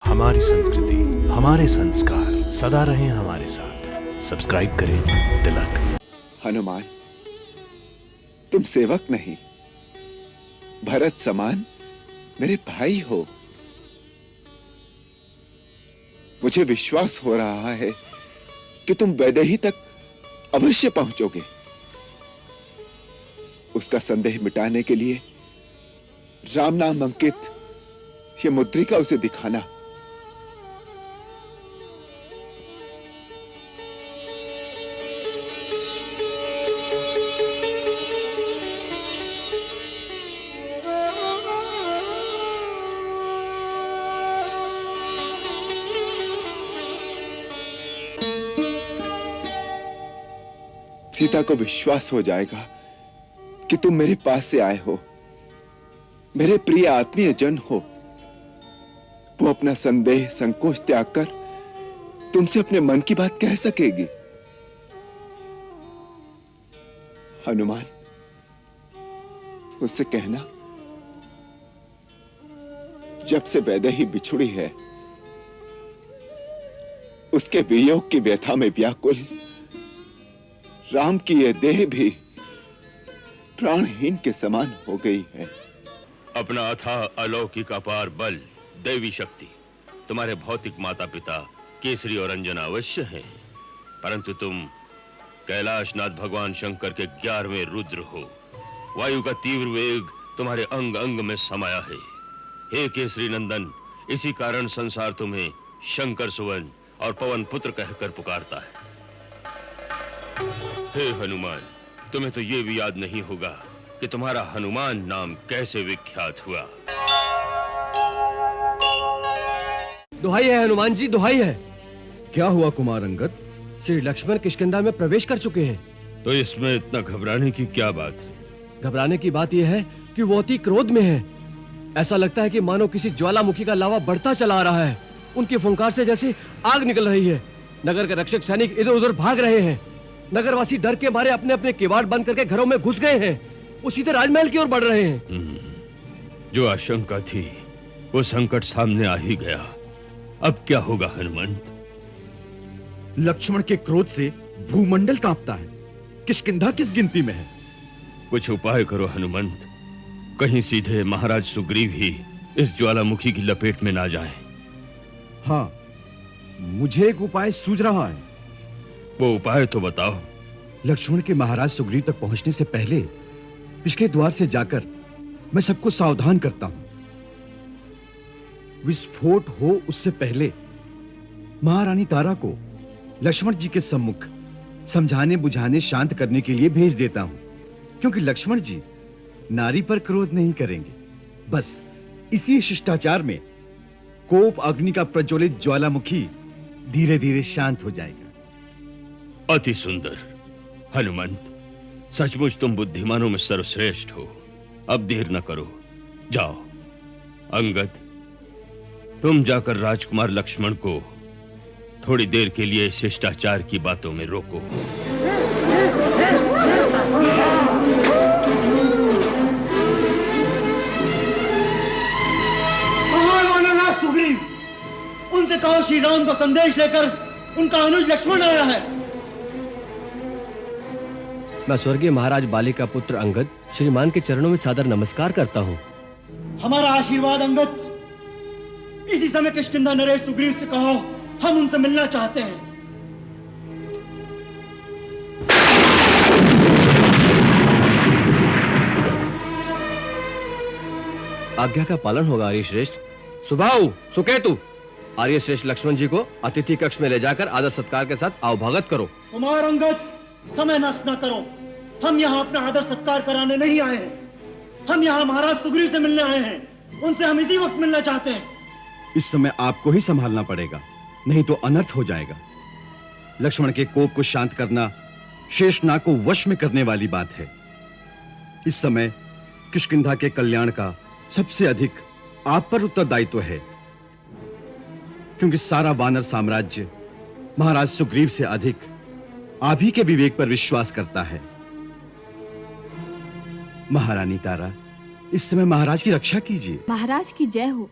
हमारी संस्कृति, हमारे संस्कार सदा रहें हमारे साथ। सब्सक्राइब करें तिलक। हनुमान, तुम सेवक नहीं, भरत समान मेरे भाई हो। मुझे विश्वास हो रहा है कि तुम वैदेही तक अवश्य पहुंचोगे। उसका संदेह मिटाने के लिए राम नाम अंकित ये मुद्रिका उसे दिखाना। सीता को विश्वास हो जाएगा कि तुम मेरे पास से आए हो, मेरे प्रिय आत्मीय जन हो। वो अपना संदेह संकोच त्याग कर तुमसे अपने मन की बात कह सकेगी। हनुमान, उससे कहना, जब से वैदेही बिछुड़ी है, उसके वियोग की व्यथा में व्याकुल राम की यह देह भी प्राणहीन के समान हो गई है। अपना अथाह अलौकिक अपार बल, दैवी शक्ति तुम्हारे भौतिक माता पिता केसरी और अंजना अवश्य हैं, परंतु तुम कैलाशनाथ भगवान शंकर के 11वें रुद्र हो। वायु का तीव्र वेग तुम्हारे अंग अंग में समाया है। हे केसरी नंदन, इसी कारण संसार तुम्हें शंकर सुवन और पवन पुत्र कहकर पुकारता है। हे हनुमान, तुम्हें तो ये भी याद नहीं होगा कि तुम्हारा हनुमान नाम कैसे विख्यात हुआ। दुहाई है हनुमान जी, दुहाई है। क्या हुआ कुमार अंगद? श्री लक्ष्मण किष्किंधा में प्रवेश कर चुके हैं। तो इसमें इतना घबराने की क्या बात है? घबराने की बात यह है कि वो अति क्रोध में है। ऐसा लगता है कि मानो किसी ज्वालामुखी का लावा बढ़ता चला आ रहा है। उनकी फुंकार से जैसे आग निकल रही है। नगर के रक्षक सैनिक इधर उधर भाग रहे हैं। नगरवासी डर के मारे अपने अपने किवाड़ बंद करके घरों में घुस गए हैं। वो सीधे राजमहल की ओर बढ़ रहे हैं। जो आशंका थी वो संकट सामने आ ही गया। अब क्या होगा हनुमंत? लक्ष्मण के क्रोध से भूमंडल कांपता है। किष्किंधा किस गिनती में है? कुछ उपाय करो हनुमंत, कहीं सीधे महाराज सुग्रीव ही इस ज्वालामुखी की लपेट में ना जाएं। हाँ, मुझे एक उपाय सूझ रहा है। वो उपाय तो बताओ। लक्ष्मण के महाराज सुग्रीव तक पहुंचने से पहले पिछले द्वार से जाकर मैं सबको सावधान करता हूं। विस्फोट हो उससे पहले महारानी तारा को लक्ष्मण जी के सम्मुख समझाने बुझाने शांत करने के लिए भेज देता हूं, क्योंकि लक्ष्मण जी नारी पर क्रोध नहीं करेंगे। बस इसी शिष्टाचार में कोप अग्नि का प्रज्वलित ज्वालामुखी धीरे धीरे शांत हो जाएगा। अति सुंदर हनुमंत, सचमुच तुम बुद्धिमानों में सर्वश्रेष्ठ हो। अब देर न करो, जाओ। अंगद, तुम जाकर राजकुमार लक्ष्मण को थोड़ी देर के लिए शिष्टाचार की बातों में रोको। महाराज सुग्रीव, उनसे कहो श्री राम का संदेश लेकर उनका अनुज लक्ष्मण आया है। मैं स्वर्गीय महाराज बाली का पुत्र अंगद श्रीमान के चरणों में सादर नमस्कार करता हूँ। हमारा आशीर्वाद अंगद। इसी समय किष्किंधा नरेश सुग्रीव से कहो, हम उनसे मिलना चाहते हैं। आज्ञा का पालन होगा आर्य श्रेष्ठ। सुबाहु सुकेतु, आर्य श्रेष्ठ लक्ष्मण जी को अतिथि कक्ष में ले जाकर आदर सत्कार के साथ आवभगत करो। कुमार अंगद, समय नष्ट न करो। हम यहाँ अपना आदर सत्कार कराने नहीं आए हैं। हम यहाँ महाराज सुग्रीव से मिलने आए हैं। उनसे हम इसी वक्त मिलना चाहते हैं। इस समय आपको ही संभालना पड़ेगा, नहीं तो अनर्थ हो जाएगा। लक्ष्मण के कोप को शांत करना शेषनाग को वश में करने वाली बात है। इस समय किष्किंधा के कल्याण का सबसे अधिक आप पर उत्तरदायित्व है, क्योंकि सारा वानर साम्राज्य महाराज सुग्रीव से अधिक आप ही के विवेक पर विश्वास करता है। महारानी तारा, इस समय महाराज की रक्षा कीजिए। महाराज की जय हो।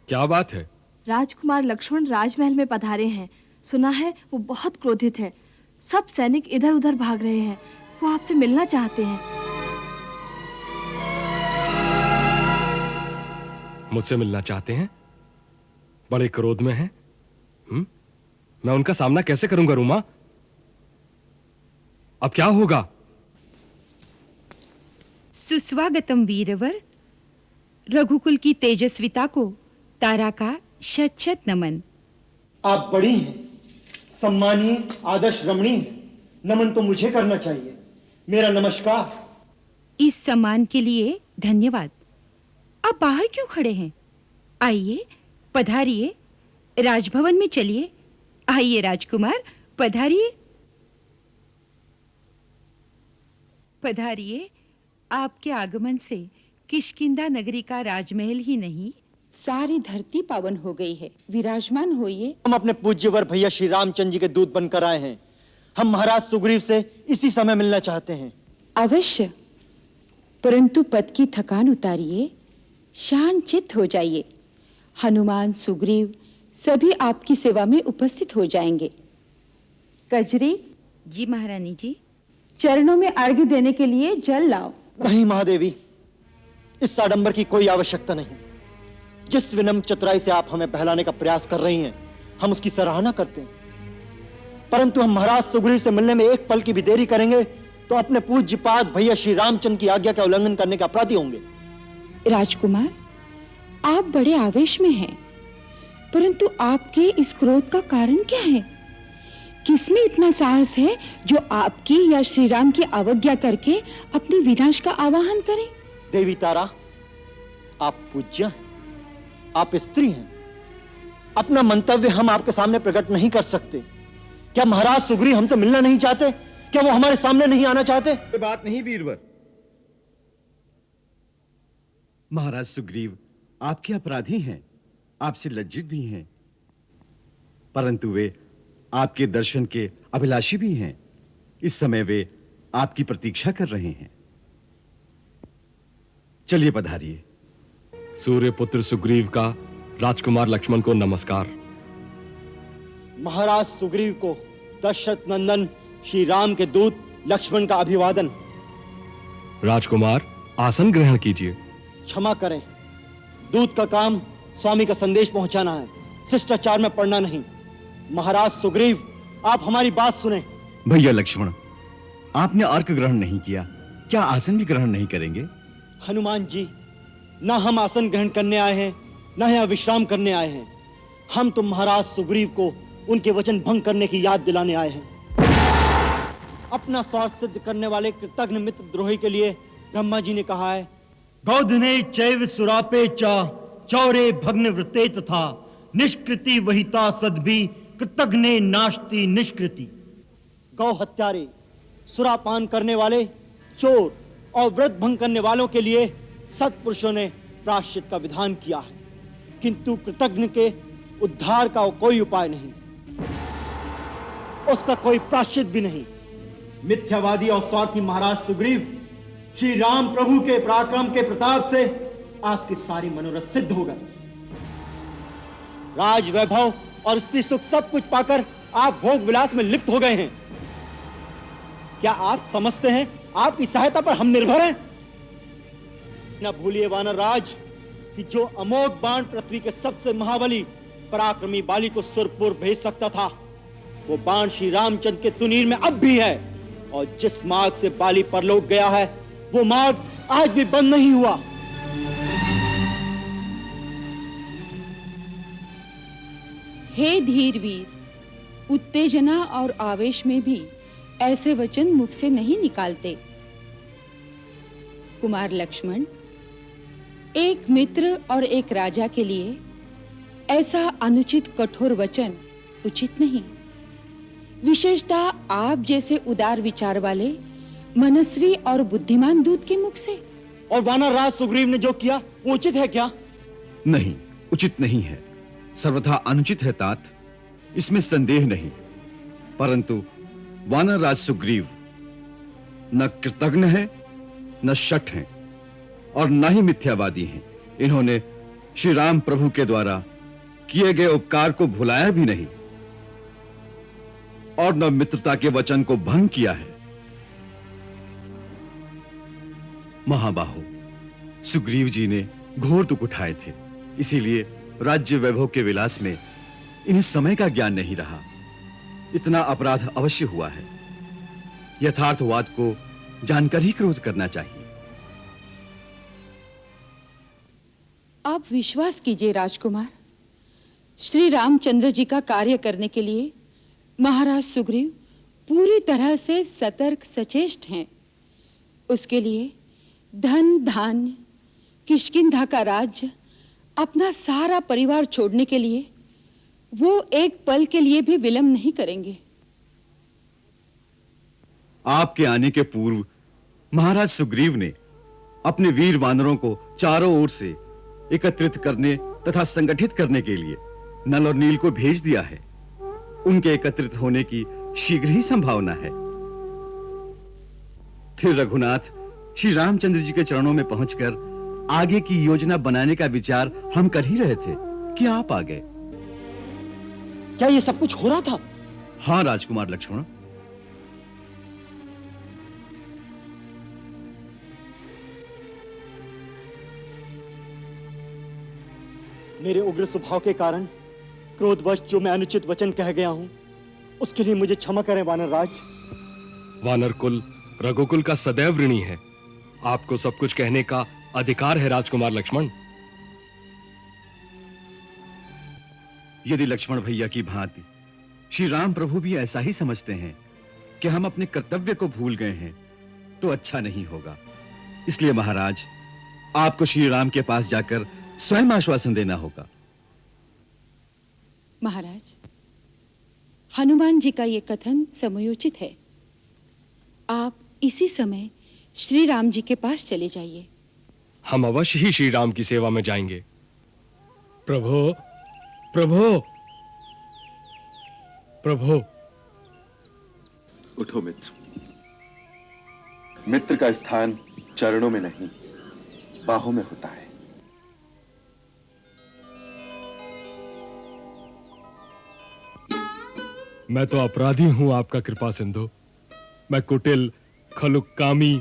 क्या बात है? राजकुमार लक्ष्मण राजमहल में पधारे हैं। सुना है वो बहुत क्रोधित है। सब सैनिक इधर उधर भाग रहे हैं। वो आपसे मिलना चाहते हैं। मुझसे मिलना चाहते हैं? बड़े क्रोध में हैं? मैं उनका सामना कैसे करूंगा रूमा? अब क्या होगा? सुस्वागतम वीरवर। रघुकुल की तेजस्विता को तारा का शत शत नमन। आप बड़ी हैं, सम्मानीय, आदर्श रमणीय। नमन तो मुझे करना चाहिए। मेरा नमस्कार। इस सम्मान के लिए धन्यवाद। आप बाहर क्यों खड़े हैं? आइए, पधारिए, राजभवन में चलिए। आइए राजकुमार, पधारिए पधारिए। आपके आगमन से किष्किंधा नगरी का राजमहल ही नहीं, सारी धरती पावन हो गई है। विराजमान होइए। हम अपने पूज्यवर भैया श्री रामचंद्र जी के दूत बनकर आए हैं। हम महाराज सुग्रीव से इसी समय मिलना चाहते हैं। अवश्य, परंतु पद की थकान उतारिए, शांत चित्त हो जाइए। हनुमान, सुग्रीव सभी आपकी सेवा में उपस्थित हो जाएंगे। कजरी जी। महारानी जी, चरणों में अर्घ्य देने के लिए जल लाओ। नहीं महादेवी, इस आडंबर की कोई आवश्यकता नहीं। जिस विनम्र चतुराई से आप हमें बहलाने का प्रयास कर रही हैं, हम उसकी सराहना करते हैं। परंतु हम महाराज सुग्रीव से मिलने में एक पल की भी देरी करेंगे तो अपने पूज्यपाद भैया श्री रामचंद्र की आज्ञा का उल्लंघन करने के अपराधी होंगे। राजकुमार, आप बड़े आवेश में हैं, परंतु आपके इस क्रोध का कारण क्या है? किसमें इतना साहस है जो आपकी या श्री राम की अवज्ञा करके अपने विनाश का आवाहन करे? देवी तारा, आप पूज्य हैं, आप स्त्री हैं। अपना मंतव्य हम आपके सामने प्रकट नहीं कर सकते। क्या महाराज सुग्रीव हमसे मिलना नहीं चाहते? क्या वो हमारे सामने नहीं आना चाहते? कोई बात नहीं वीरवर। महाराज सुग्रीव आपके अपराधी हैं, आपसे लज्जित भी हैं, परंतु वे आपके दर्शन के अभिलाषी भी हैं। इस समय वे आपकी प्रतीक्षा कर रहे हैं। चलिए पधारिए। सूर्यपुत्र सुग्रीव का राजकुमार लक्ष्मण को नमस्कार। महाराज सुग्रीव को दशरथ नंदन श्री राम के दूत लक्ष्मण का अभिवादन। राजकुमार, आसन ग्रहण कीजिए। क्षमा करें, दूत का काम स्वामी का संदेश पहुंचाना है, शिष्टाचार में पढ़ना नहीं। महाराज सुग्रीव, आप हमारी बात सुने। भैया लक्ष्मण, आपने अर्घ ग्रहण नहीं किया, क्या आसन भी ग्रहण नहीं करेंगे? हनुमान जी, ना हम आसन ग्रहण करने आए हैं, ना यहाँ विश्राम करने आए हैं। हम तो महाराज सुग्रीव को उनके वचन भंग करने की याद दिलाने आए हैं। अपना स्वार्थ सिद्ध करने वाले कृतघ्न मित्र द्रोही के लिए ब्रह्मा जी ने कहा है, गौधने चैव सुरापे चा चौरे भग्न वृत्ते तथा निष्कृति वहिता सद्भि कृतघ्ने नास्ति निष्कृति। गौ हत्यारे, सुरापान करने वाले, चोर और व्रत भंग करने वालों के लिए सत्पुरुषों ने प्रायश्चित का विधान किया है, किंतु कृतघ्न के उद्धार का कोई उपाय नहीं, उसका कोई प्रायश्चित भी नहीं। मिथ्यावादी और स्वार्थी महाराज सुग्रीव, श्री राम प्रभु के पराक्रम के प्रताप से आपके सारे मनोरथ सिद्ध हो गए। राज वैभव और स्त्री सुख सब कुछ पाकर आप भोग विलास में लिप्त हो गए हैं। क्या आप समझते हैं आपकी सहायता पर हम निर्भर हैं? न भूलिए वानर राज कि जो अमोघ बाण पृथ्वी के सबसे महाबली पराक्रमी बाली को सुरपुर भेज सकता था, वो बाण श्री रामचंद्र के तुनीर में अब भी है। और जिस मार्ग से बाली परलोक गया है, वो मार्ग आज भी बंद नहीं हुआ। हे धीरवीर, उत्तेजना और आवेश में भी ऐसे वचन मुख से नहीं निकालते। कुमार लक्ष्मण, एक मित्र और एक राजा के लिए ऐसा अनुचित कठोर वचन उचित नहीं। विशेषतः आप जैसे उदार विचार वाले मनस्वी और बुद्धिमान दूत के मुख से। और वानर राज सुग्रीव ने जो किया वो उचित है क्या? नहीं, उचित नहीं है, सर्वथा अनुचित है तात, इसमें संदेह नहीं। परंतु वानर राज सुग्रीव न कृतघ्न है, न शठ हैं, और न ही मिथ्यावादी हैं। इन्होंने श्री राम प्रभु के द्वारा किए गए उपकार को भुलाया भी नहीं और न मित्रता के वचन को भंग किया है। महाबाहो, सुग्रीव जी ने घोर दुख उठाए थे, इसीलिए राज्य वैभव के विलास में इन्हें समय का ज्ञान नहीं रहा। इतना अपराध अवश्य हुआ है। यथार्थवाद को जानकर ही क्रोध करना चाहिए। आप विश्वास कीजिए राजकुमार, श्री रामचंद्र जी का कार्य करने के लिए महाराज सुग्रीव पूरी तरह से सतर्क सचेष्ट हैं। उसके लिए धन धान्य, किष्किंधा का राज्य, अपना सारा परिवार छोड़ने के लिए वो एक पल के लिए भी विलंब नहीं करेंगे। आपके आने के पूर्व महाराज सुग्रीव ने अपने वीर वानरों को चारों ओर से एकत्रित करने तथा संगठित करने के लिए नल और नील को भेज दिया है। उनके एकत्रित होने की शीघ्र ही संभावना है। फिर रघुनाथ श्री रामचंद्र जी के चरणों में पहुंचकर आगे की योजना बनाने का विचार हम कर ही रहे थे कि आप आ गए। क्या ये सब कुछ हो रहा था? हाँ राजकुमार लक्ष्मण। मेरे उग्र स्वभाव के कारण क्रोधवश जो मैं अनुचित वचन कह गया हूं, उसके लिए मुझे क्षमा करें वानर राज। वानर कुल रघुकुल का सदैव ऋणी है। आपको सब कुछ कहने का अधिकार है राजकुमार लक्ष्मण। यदि लक्ष्मण भैया की भांति श्री राम प्रभु भी ऐसा ही समझते हैं कि हम अपने कर्तव्य को भूल गए हैं, तो अच्छा नहीं होगा। इसलिए महाराज, आपको श्री राम के पास जाकर स्वयं आश्वासन देना होगा। महाराज, हनुमान जी का यह कथन समयोचित है। आप इसी समय श्री राम जी के पास चले जाइए। हम अवश्य ही श्री राम की सेवा में जाएंगे। प्रभु, प्रभु, प्रभु। उठो मित्र। मित्र का स्थान चरणों में नहीं, बाहों में होता है। मैं तो अपराधी हूं आपका कृपा सिंधु। मैं कुटिल, खलुकामी,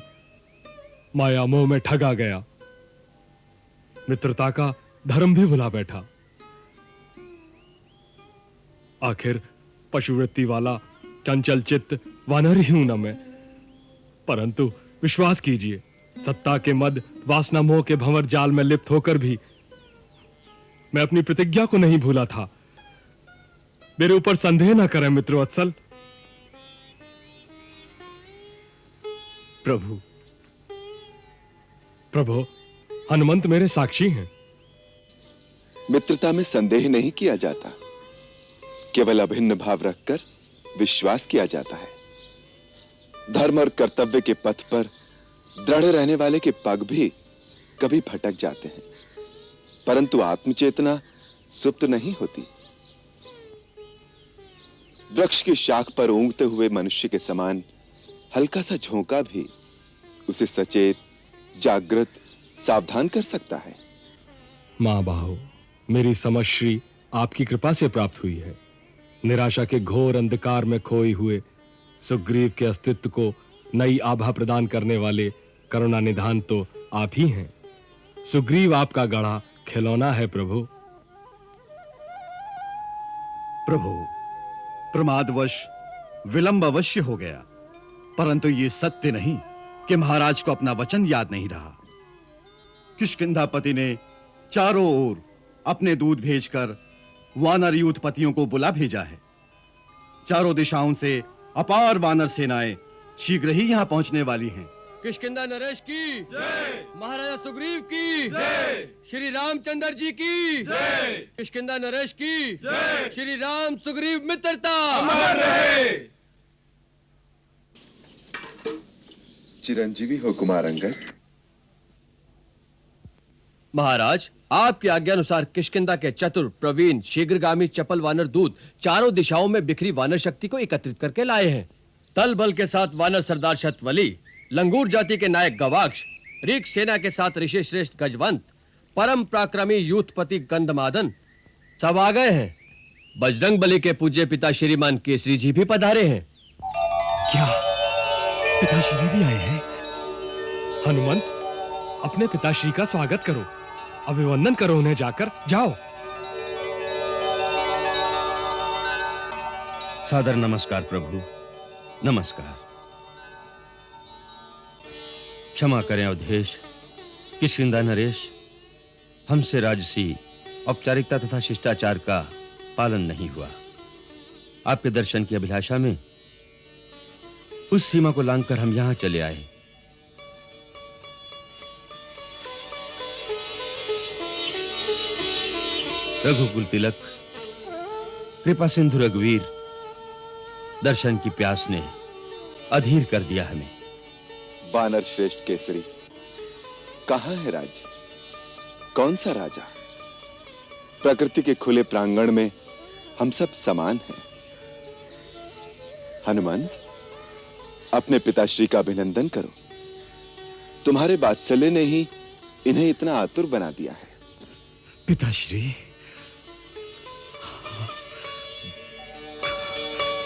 माया मोह में ठगा गया। मित्रता का धर्म भी भुला बैठा। आखिर पशुवृत्ति वाला चंचल चित्त वानर ही हूं ना मैं। परंतु विश्वास कीजिए, सत्ता के मद, वासना मोह के भंवर जाल में लिप्त होकर भी मैं अपनी प्रतिज्ञा को नहीं भूला था। मेरे ऊपर संदेह न करें मित्रवत्सल। प्रभु, प्रभु, हनुमंत मेरे साक्षी हैं। मित्रता में संदेह नहीं किया जाता, केवल अभिन्न भाव रखकर विश्वास किया जाता है। धर्म और कर्तव्य के पथ पर दृढ़ रहने वाले के पग भी कभी भटक जाते हैं, परंतु आत्मचेतना सुप्त नहीं होती। वृक्ष की शाख पर ऊंघते हुए मनुष्य के समान हल्का सा झोंका भी उसे सचेत, जागृत, सावधान कर सकता है। मां बाहो, मेरी समझ श्री आपकी कृपा से प्राप्त हुई है। निराशा के घोर अंधकार में खोए हुए सुग्रीव के अस्तित्व को नई आभा प्रदान करने वाले करुणा निधान तो आप ही हैं। सुग्रीव आपका गढ़ा खिलौना है प्रभु। प्रभु, प्रमादवश विलंब अवश्य हो गया, परंतु ये सत्य नहीं कि महाराज को अपना वचन याद नहीं रहा। किष्किंधापति ने चारों ओर अपने दूत भेजकर वानर यूथपतियों को बुला भेजा है। चारों दिशाओं से अपार वानर सेनाएं शीघ्र ही यहां पहुंचने वाली हैं। किष्किंधा नरेश की जय, महाराजा सुग्रीव की जय, श्री रामचंद्र जी की जय, किष्किंधा नरेश की जय, श्री राम सुग्रीव मित्रता अमर रहे। चिरंजीवी हो कुमार अंगद। महाराज, आपकी आज्ञा अनुसार किष्किंधा के चतुर, प्रवीण, शीघ्रगामी चपल वानर दूत चारों दिशाओं में बिखरी वानर शक्ति को एकत्रित करके लाए हैं। तल बल के साथ वानर सरदार शतवली, लंगूर जाति के नायक गवाक्ष, रीक सेना के साथ ऋषि श्रेष्ठ गजवंत, परम पराक्रमी यूथपति गंधमादन, सब आ गए हैं। बजरंग बली के पूज्य पिता श्रीमान केसरी जी भी पधारे हैं। क्या पिताश्री भी आए हैं? हनुमंत, अपने पिताश्री का स्वागत करो, अभिवंदन करो उन्हें, जाकर जाओ। सादर नमस्कार प्रभु, नमस्कार। क्षमा करें अवधेश, किष्किंधा नरेश, हमसे राजसी औपचारिकता तथा शिष्टाचार का पालन नहीं हुआ। आपके दर्शन की अभिलाषा में उस सीमा को लांघकर हम यहां चले आए। रघुकुल तिलक, कृपा सिंधु रघुवीर, दर्शन की प्यास ने अधीर कर दिया हमें। वानर श्रेष्ठ केसरी, कहां है राज्य? कौन सा राजा? प्रकृति के खुले प्रांगण में हम सब समान हैं। हनुमंत, अपने पिताश्री का अभिनंदन करो। तुम्हारे वात्सल्य ने ही इन्हें इतना आतुर बना दिया है। पिताश्री,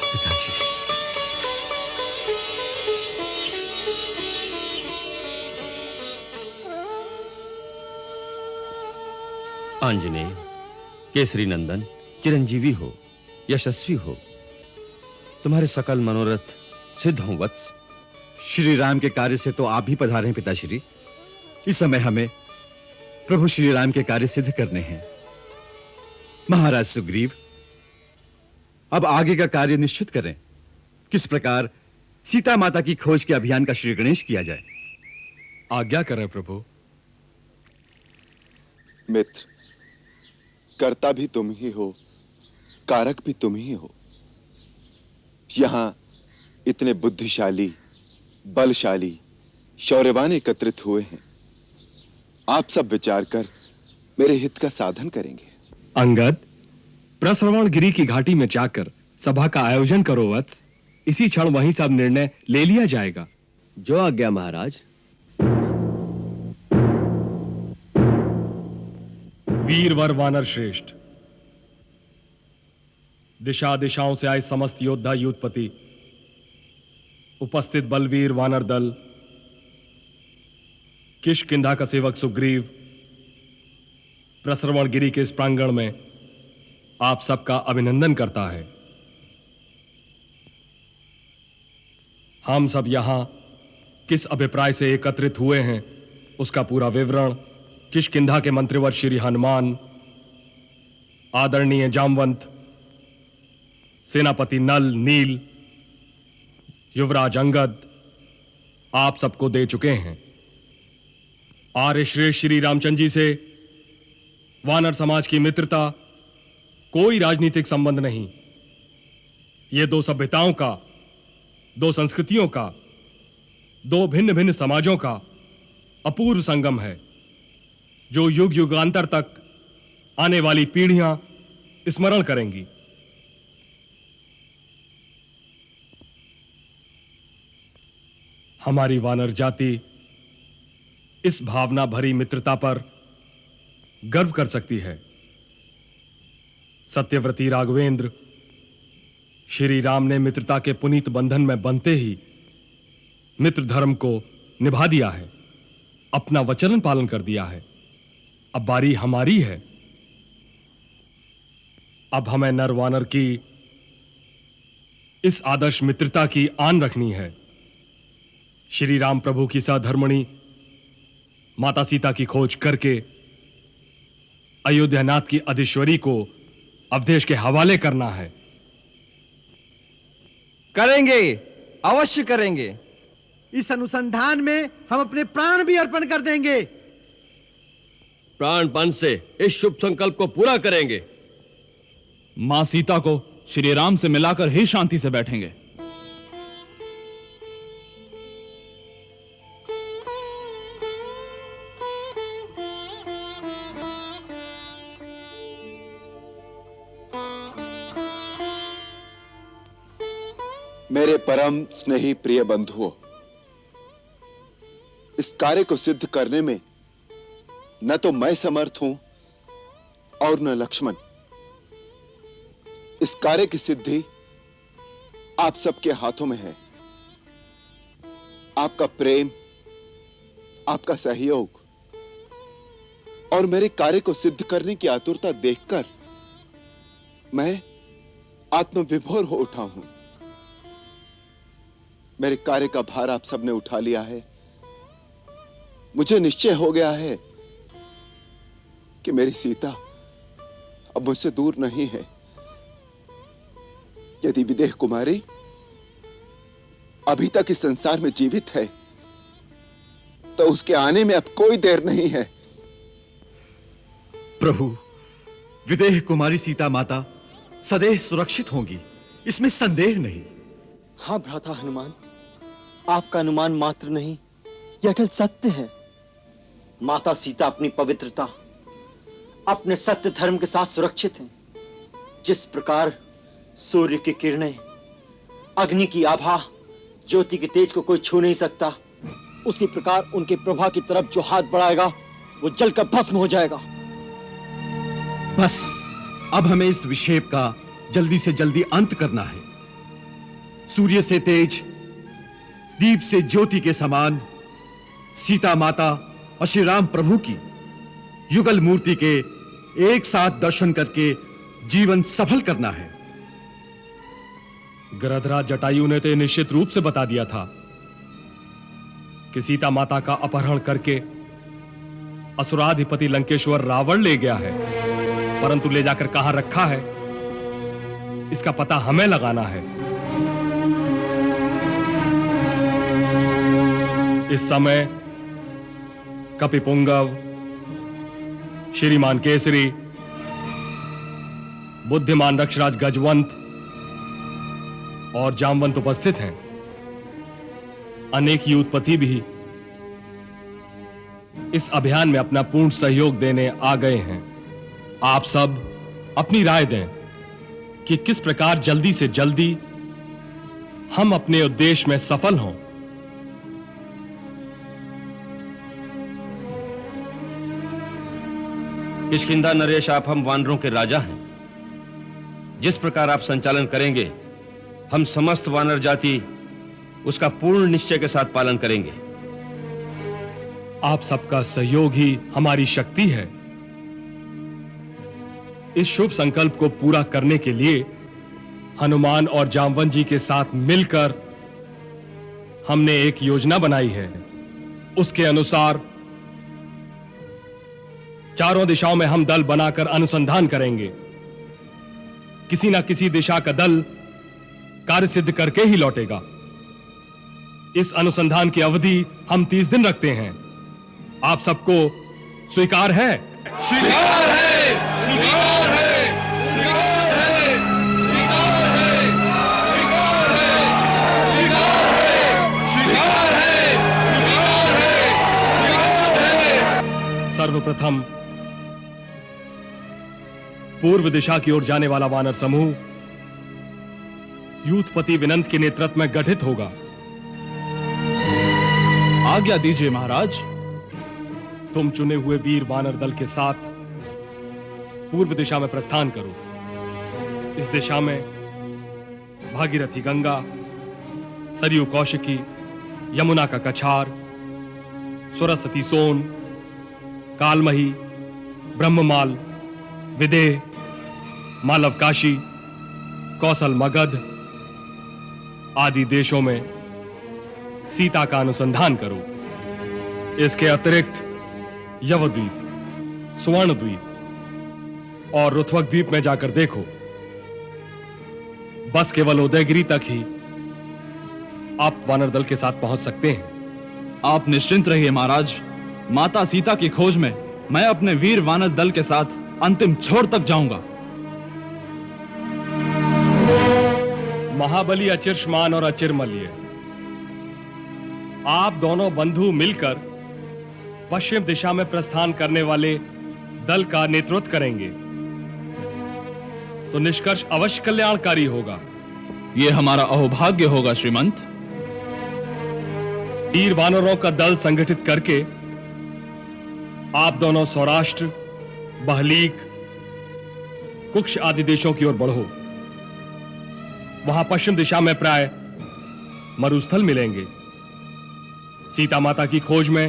पिताश्री। आंजनेय, केसरी नंदन, चिरंजीवी हो, यशस्वी हो, तुम्हारे सकल मनोरथ सिद्ध हों वत्स। श्री राम के कार्य से तो आप भी पधारे हैं पिताश्री। इस समय हमें प्रभु श्री राम के कार्य सिद्ध करने हैं। महाराज सुग्रीव, अब आगे का कार्य निश्चित करें। किस प्रकार सीता माता की खोज के अभियान का श्री गणेश किया जाए। आज्ञा करें प्रभु। मित्र, कर्ता भी तुम ही हो, कारक भी तुम ही हो। यहां इतने बुद्धिशाली, बलशाली, शौर्यवान एकत्रित हुए हैं। आप सब विचार कर मेरे हित का साधन करेंगे। अंगद, प्रश्रवण गिरी की घाटी में जाकर सभा का आयोजन करो वत्स। इसी क्षण वहीं सब निर्णय ले लिया जाएगा। जो आज्ञा महाराज। वीरवर वानर श्रेष्ठ, दिशा दिशाओं से आए समस्त योद्धा युद्धपति, उपस्थित बलवीर वानर दल, किष्किंधा का सेवक सुग्रीव, प्रश्रवण गिरी के इस प्रांगण में आप सबका अभिनंदन करता है। हम सब यहां किस अभिप्राय से एकत्रित हुए हैं उसका पूरा विवरण किष्किंधा के मंत्रीवर श्री हनुमान, आदरणीय जामवंत, सेनापति नल नील, युवराज अंगद आप सबको दे चुके हैं। आर्य श्रेष्ठ श्री रामचंद्र जी से वानर समाज की मित्रता, कोई राजनीतिक संबंध नहीं। ये दो सभ्यताओं का, दो संस्कृतियों का, दो भिन्न भिन्न समाजों का अपूर्व संगम है, जो युग युगांतर तक आने वाली पीढ़ियां स्मरण करेंगी। हमारी वानर जाति इस भावना भरी मित्रता पर गर्व कर सकती है। सत्यव्रती राघवेंद्र, श्री राम ने मित्रता के पुनीत बंधन में बंधते ही मित्र धर्म को निभा दिया है, अपना वचन पालन कर दिया है। अब बारी हमारी है। अब हमें नर वानर की इस आदर्श मित्रता की आन रखनी है। श्री राम प्रभु की सधर्मणी माता सीता की खोज करके अयोध्यानाथ की अधीश्वरी को अवधेश के हवाले करना है। करेंगे, अवश्य करेंगे। इस अनुसंधान में हम अपने प्राण भी अर्पण कर देंगे। प्राणपण से इस शुभ संकल्प को पूरा करेंगे। मां सीता को श्री राम से मिलाकर ही शांति से बैठेंगे। मेरे परम स्नेही प्रिय बंधुओं, इस कार्य को सिद्ध करने में न तो मैं समर्थ हूं और न लक्ष्मण। इस कार्य की सिद्धि आप सबके हाथों में है। आपका प्रेम, आपका सहयोग और मेरे कार्य को सिद्ध करने की आतुरता देखकर मैं आत्मविभोर हो उठा हूं। मेरे कार्य का भार आप सबने उठा लिया है। मुझे निश्चय हो गया है कि मेरी सीता अब मुझसे दूर नहीं है। यदि विदेह कुमारी अभी तक इस संसार में जीवित है तो उसके आने में अब कोई देर नहीं है। प्रभु, विदेह कुमारी सीता माता सदैव सुरक्षित होंगी, इसमें संदेह नहीं। हाँ भ्राता हनुमान, आपका अनुमान मात्र नहीं, यह अटल सत्य है। माता सीता अपनी पवित्रता, अपने सत्य धर्म के साथ सुरक्षित हैं। जिस प्रकार सूर्य की किरणें, अग्नि की आभा, ज्योति के तेज को कोई छू नहीं सकता, उसी प्रकार उनके प्रभा की तरफ जो हाथ बढ़ाएगा वो जलकर भस्म हो जाएगा। बस अब हमें इस विक्षेप का जल्दी से जल्दी अंत करना है। सूर्य से तेज, दीप से ज्योति के समान सीता माता और श्री राम प्रभु की युगल मूर्ति के एक साथ दर्शन करके जीवन सफल करना है। गृधराज जटायु ने तो निश्चित रूप से बता दिया था कि सीता माता का अपहरण करके असुराधिपति लंकेश्वर रावण ले गया है, परंतु ले जाकर कहां रखा है इसका पता हमें लगाना है। इस समय कपिपुंगव, श्रीमान केसरी, बुद्धिमान रक्षराज गजवंत और जामवंत उपस्थित हैं। अनेक युद्धपति भी इस अभियान में अपना पूर्ण सहयोग देने आ गए हैं। आप सब अपनी राय दें कि किस प्रकार जल्दी से जल्दी हम अपने उद्देश्य में सफल हों। किष्किंधा नरेश, आप हम वानरों के राजा हैं। जिस प्रकार आप संचालन करेंगे, हम समस्त वानर जाति उसका पूर्ण निश्चय के साथ पालन करेंगे। आप सबका सहयोग ही हमारी शक्ति है। इस शुभ संकल्प को पूरा करने के लिए हनुमान और जामवंत जी के साथ मिलकर हमने एक योजना बनाई है। उसके अनुसार चारों दिशाओं में हम दल बनाकर अनुसंधान करेंगे। किसी ना किसी दिशा का दल कार्य सिद्ध करके ही लौटेगा। इस अनुसंधान की अवधि हम 30 दिन रखते हैं। आप सबको स्वीकार है? स्वीकार है, स्वीकार है, स्वीकार है, स्वीकार है, स्वीकार है, स्वीकार है, स्वीकार है, स्वीकार है। सर्वप्रथम पूर्व दिशा की ओर जाने वाला वानर समूह यूथपति विनंत के नेतृत्व में गठित होगा। आज्ञा दीजिए महाराज। तुम चुने हुए वीर वानर दल के साथ पूर्व दिशा में प्रस्थान करो। इस दिशा में भागीरथी गंगा, सरयू कौशिकी, यमुना का कछार, सरस्वती सोन, कालमही, ब्रह्ममाल, विदेह, मालवकाशी, कौशल मगध आदि देशों में सीता का अनुसंधान करो। इसके अतिरिक्त यवद्वीप, स्वर्णद्वीप और रुथवक द्वीप में जाकर देखो। बस केवल उदयगिरी तक ही आप वानर दल के साथ पहुंच सकते हैं। आप निश्चिंत रहिए महाराज। माता सीता की खोज में मैं अपने वीर वानर दल के साथ अंतिम छोर तक जाऊंगा। महाबली अचिर्ष्मान और अचिरमल्य, आप दोनों बंधु मिलकर पश्चिम दिशा में प्रस्थान करने वाले दल का नेतृत्व करेंगे तो निष्कर्ष अवश्य कल्याणकारी होगा। यह हमारा अहोभाग्य होगा श्रीमंत। वीर वानरों का दल संगठित करके आप दोनों सौराष्ट्र, बहलीक, कुक्ष आदि देशों की ओर बढ़ो। वहां पश्चिम दिशा में प्राय मरुस्थल मिलेंगे। सीता माता की खोज में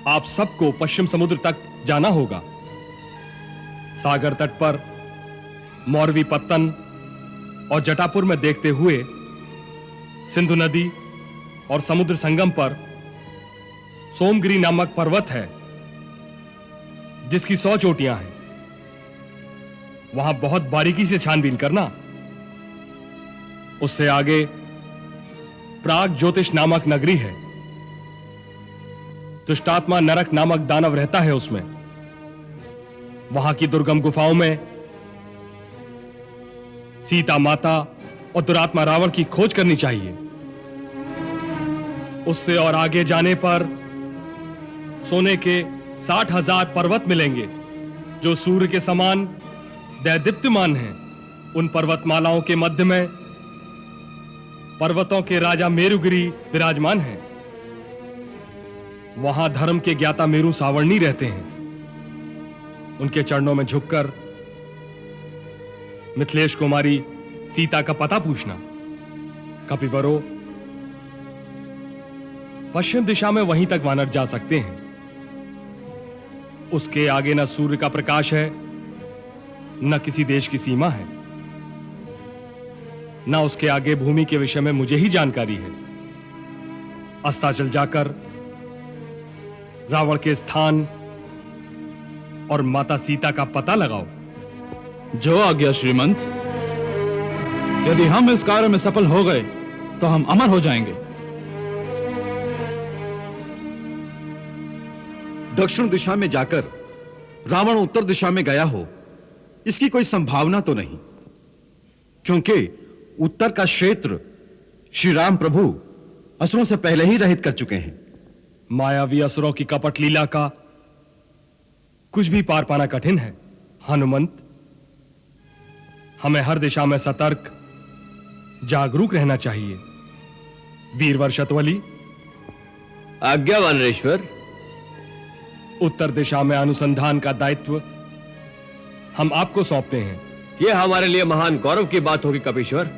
आप सबको पश्चिम समुद्र तक जाना होगा। सागर तट पर मौरवी पत्तन और जटापुर में देखते हुए सिंधु नदी और समुद्र संगम पर सोमगिरी नामक पर्वत है, जिसकी 100 चोटियां हैं। वहां बहुत बारीकी से छानबीन करना। उससे आगे प्राग ज्योतिष नामक नगरी है। दुष्टात्मा नरक नामक दानव रहता है उसमें। वहां की दुर्गम गुफाओं में सीता माता और दुरात्मा रावण की खोज करनी चाहिए। उससे और आगे जाने पर सोने के 60,000 पर्वत मिलेंगे, जो सूर्य के समान दैदीप्यमान हैं। उन पर्वतमालाओं के मध्य में पर्वतों के राजा मेरुगिरी विराजमान हैं। वहां धर्म के ज्ञाता मेरु सावर्णी रहते हैं। उनके चरणों में झुककर मिथिलेश कुमारी सीता का पता पूछना। कपिवरो, पश्चिम दिशा में वहीं तक वानर जा सकते हैं। उसके आगे न सूर्य का प्रकाश है, न किसी देश की सीमा है, न उसके आगे भूमि के विषय में मुझे ही जानकारी है। अस्ताचल जाकर रावण के स्थान और माता सीता का पता लगाओ। जो आज्ञा श्रीमंत। यदि हम इस कार्य में सफल हो गए तो हम अमर हो जाएंगे। दक्षिण दिशा में जाकर रावण उत्तर दिशा में गया हो, इसकी कोई संभावना तो नहीं, क्योंकि उत्तर का क्षेत्र श्री राम प्रभु असुरों से पहले ही रहित कर चुके हैं। मायावी असुरों की कपट लीला का कुछ भी पार पाना कठिन है। हनुमंत, हमें हर दिशा में सतर्क जागरूक रहना चाहिए। वीरवर शतवली। आज्ञा वानरेश्वर। उत्तर दिशा में अनुसंधान का दायित्व हम आपको सौंपते हैं। यह हमारे लिए महान गौरव की बात होगी कपीश्वर।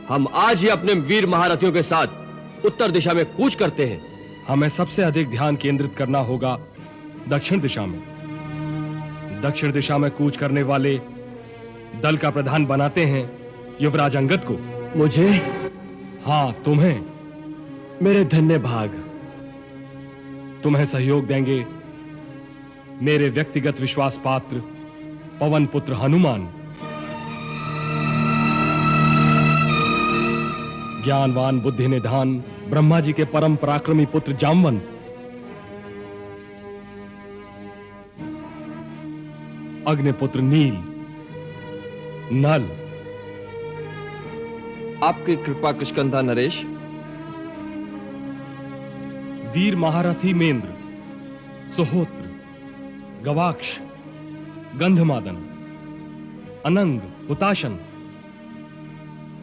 हम आज ही अपने वीर महारथियों के साथ उत्तर दिशा में कूच करते हैं। हमें सबसे अधिक ध्यान केंद्रित करना होगा दक्षिण दिशा में। दक्षिण दिशा में कूच करने वाले दल का प्रधान बनाते हैं युवराज अंगद को। मुझे? हाँ, तुम्हें। मेरे धन्य भाग। तुम्हें सहयोग देंगे मेरे व्यक्तिगत विश्वास पात्र पवन पुत्र हनुमान, ज्ञानवान बुद्धि निधान ब्रह्मा जी के परम पराक्रमी पुत्र जामवंत, अग्निपुत्र नील, नल, आपकी कृपा किष्किंधा नरेश, वीर महारथी मेंद्र, सुहोत्र, गवाक्ष, गंधमादन, अनंग, हुताशन,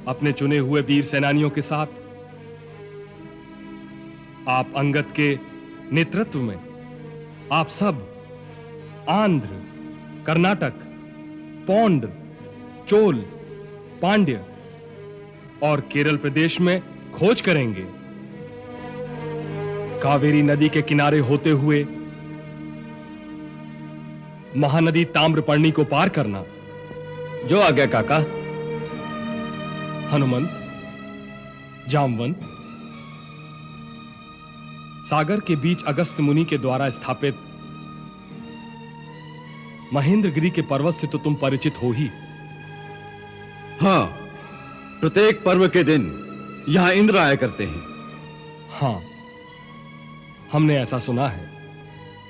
अपने चुने हुए वीर सेनानियों के साथ आप अंगद के नेतृत्व में आप सब आंध्र, कर्नाटक, पौंड्र, चोल, पांड्य और केरल प्रदेश में खोज करेंगे। कावेरी नदी के किनारे होते हुए महानदी ताम्रपर्णी को पार करना। जो आज्ञा काका। हनुमंत, जामवंत, सागर के बीच अगस्त मुनि के द्वारा स्थापित महेंद्रगिरी के पर्वत से तो तुम परिचित हो ही। हां, प्रत्येक पर्व के दिन यहां इंद्र आया करते हैं। हां, हमने ऐसा सुना है।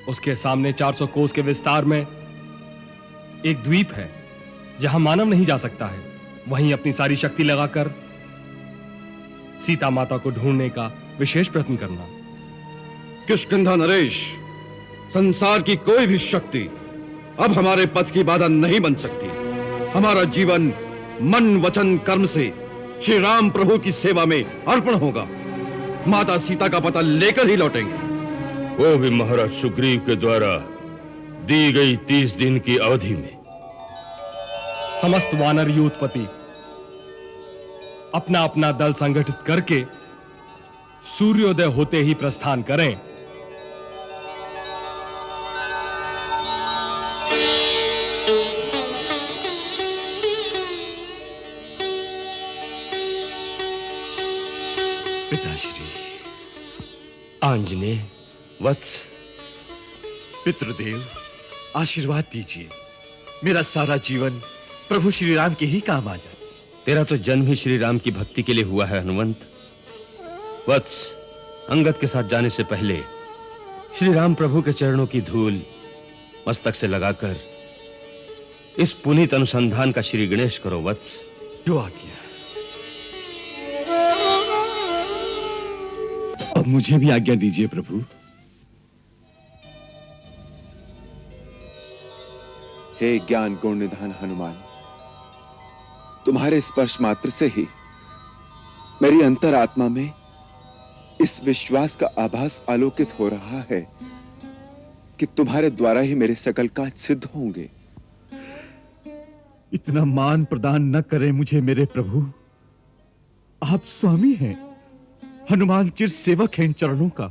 उसके सामने 400 कोस के विस्तार में एक द्वीप है, जहां मानव नहीं जा सकता है। वहीं अपनी सारी शक्ति लगाकर सीता माता को ढूंढने का विशेष प्रयत्न करना। किष्किंधा नरेश, संसार की कोई भी शक्ति अब हमारे पथ की बाधा नहीं बन सकती। हमारा जीवन मन वचन कर्म से श्री राम प्रभु की सेवा में अर्पण होगा। माता सीता का पता लेकर ही लौटेंगे। वो भी महाराज सुग्रीव के द्वारा दी गई 30 दिन की अवधि में। समस्त वानर उत्पत्ति अपना अपना दल संगठित करके सूर्योदय होते ही प्रस्थान करें। पिताश्री, आंजनेय वत्स, पितृदेव, आशीर्वाद दीजिए। मेरा सारा जीवन प्रभु श्री राम के ही काम आ जाए। तेरा तो जन्म ही श्री राम की भक्ति के लिए हुआ है हनुमंत। वत्स, अंगद के साथ जाने से पहले श्री राम प्रभु के चरणों की धूल मस्तक से लगाकर इस पुनीत अनुसंधान का श्री गणेश करो वत्स। जो आज्ञा। अब मुझे भी आज्ञा दीजिए प्रभु। हे ज्ञान गुण निधान हनुमान, तुम्हारे स्पर्श मात्र से ही मेरी अंतरात्मा में इस विश्वास का आभास आलोकित हो रहा है कि तुम्हारे द्वारा ही मेरे सकल काज सिद्ध होंगे। इतना मान प्रदान न करें मुझे मेरे प्रभु। आप स्वामी हैं, हनुमान चिर सेवक हैं इन चरणों का।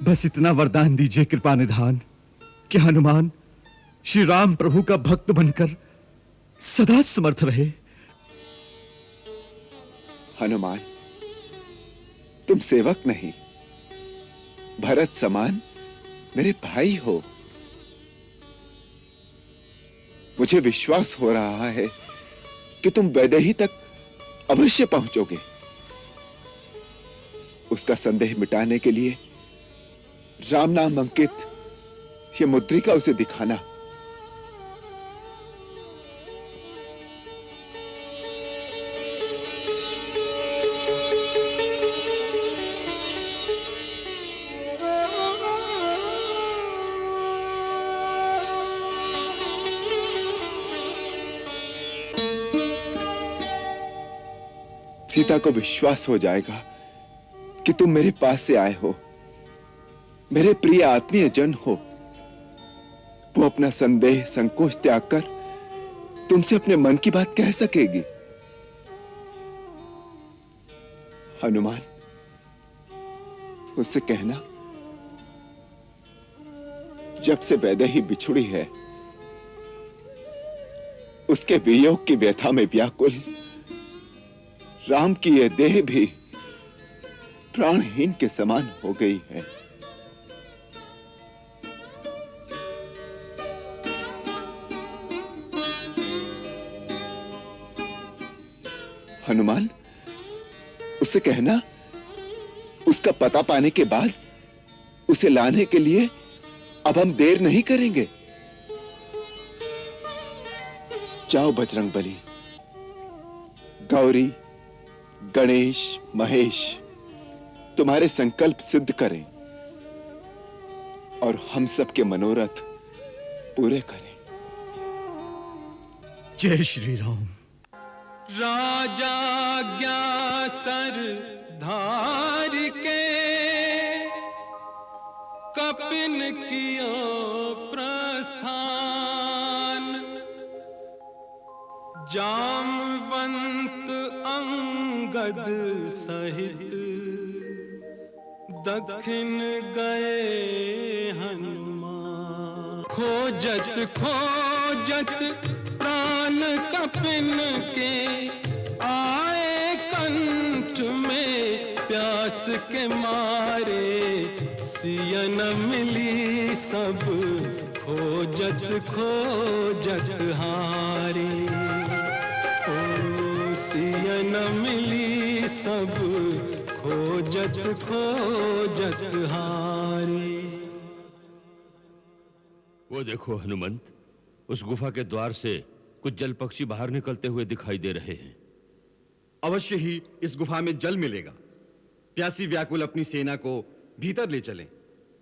बस इतना वरदान दीजिए कृपा निधान कि हनुमान श्री राम प्रभु का भक्त बनकर सदा समर्थ रहे। हनुमान, तुम सेवक नहीं, भरत समान मेरे भाई हो। मुझे विश्वास हो रहा है कि तुम वैदेही तक अवश्य पहुंचोगे। उसका संदेह मिटाने के लिए राम नाम अंकित ये मुद्रिका उसे दिखाना। सीता को विश्वास हो जाएगा कि तुम मेरे पास से आए हो, मेरे प्रिय आत्मीय जन हो। वो अपना संदेह संकोच त्याग कर तुमसे अपने मन की बात कह सकेगी। हनुमान, उससे कहना जब से वैदेही बिछुड़ी है, उसके वियोग की व्यथा में व्याकुल राम की यह देह भी प्राणहीन के समान हो गई है। हनुमान, उससे कहना उसका पता पाने के बाद उसे लाने के लिए अब हम देर नहीं करेंगे। जाओ बजरंगबली, गौरी, गणेश, महेश तुम्हारे संकल्प सिद्ध करें और हम सबके मनोरथ पूरे करें। जय श्री राम। राजाज्ञा सर धार के कपिन किया प्रस्थान, जामवंत अंगद सहित दक्षिण गए हनुमान। खोजत खोजत प्राण कपिन के आए कंठ में, प्यास के मारे सिया न मिली सब खोजत खोजत हारी। ओ सिया न मिली सब खोजत खोजत हारी। वो देखो हनुमंत, उस गुफा के द्वार से कुछ जल पक्षी बाहर निकलते हुए दिखाई दे रहे हैं। अवश्य ही इस गुफा में जल मिलेगा। प्यासी व्याकुल अपनी सेना को भीतर ले चलें।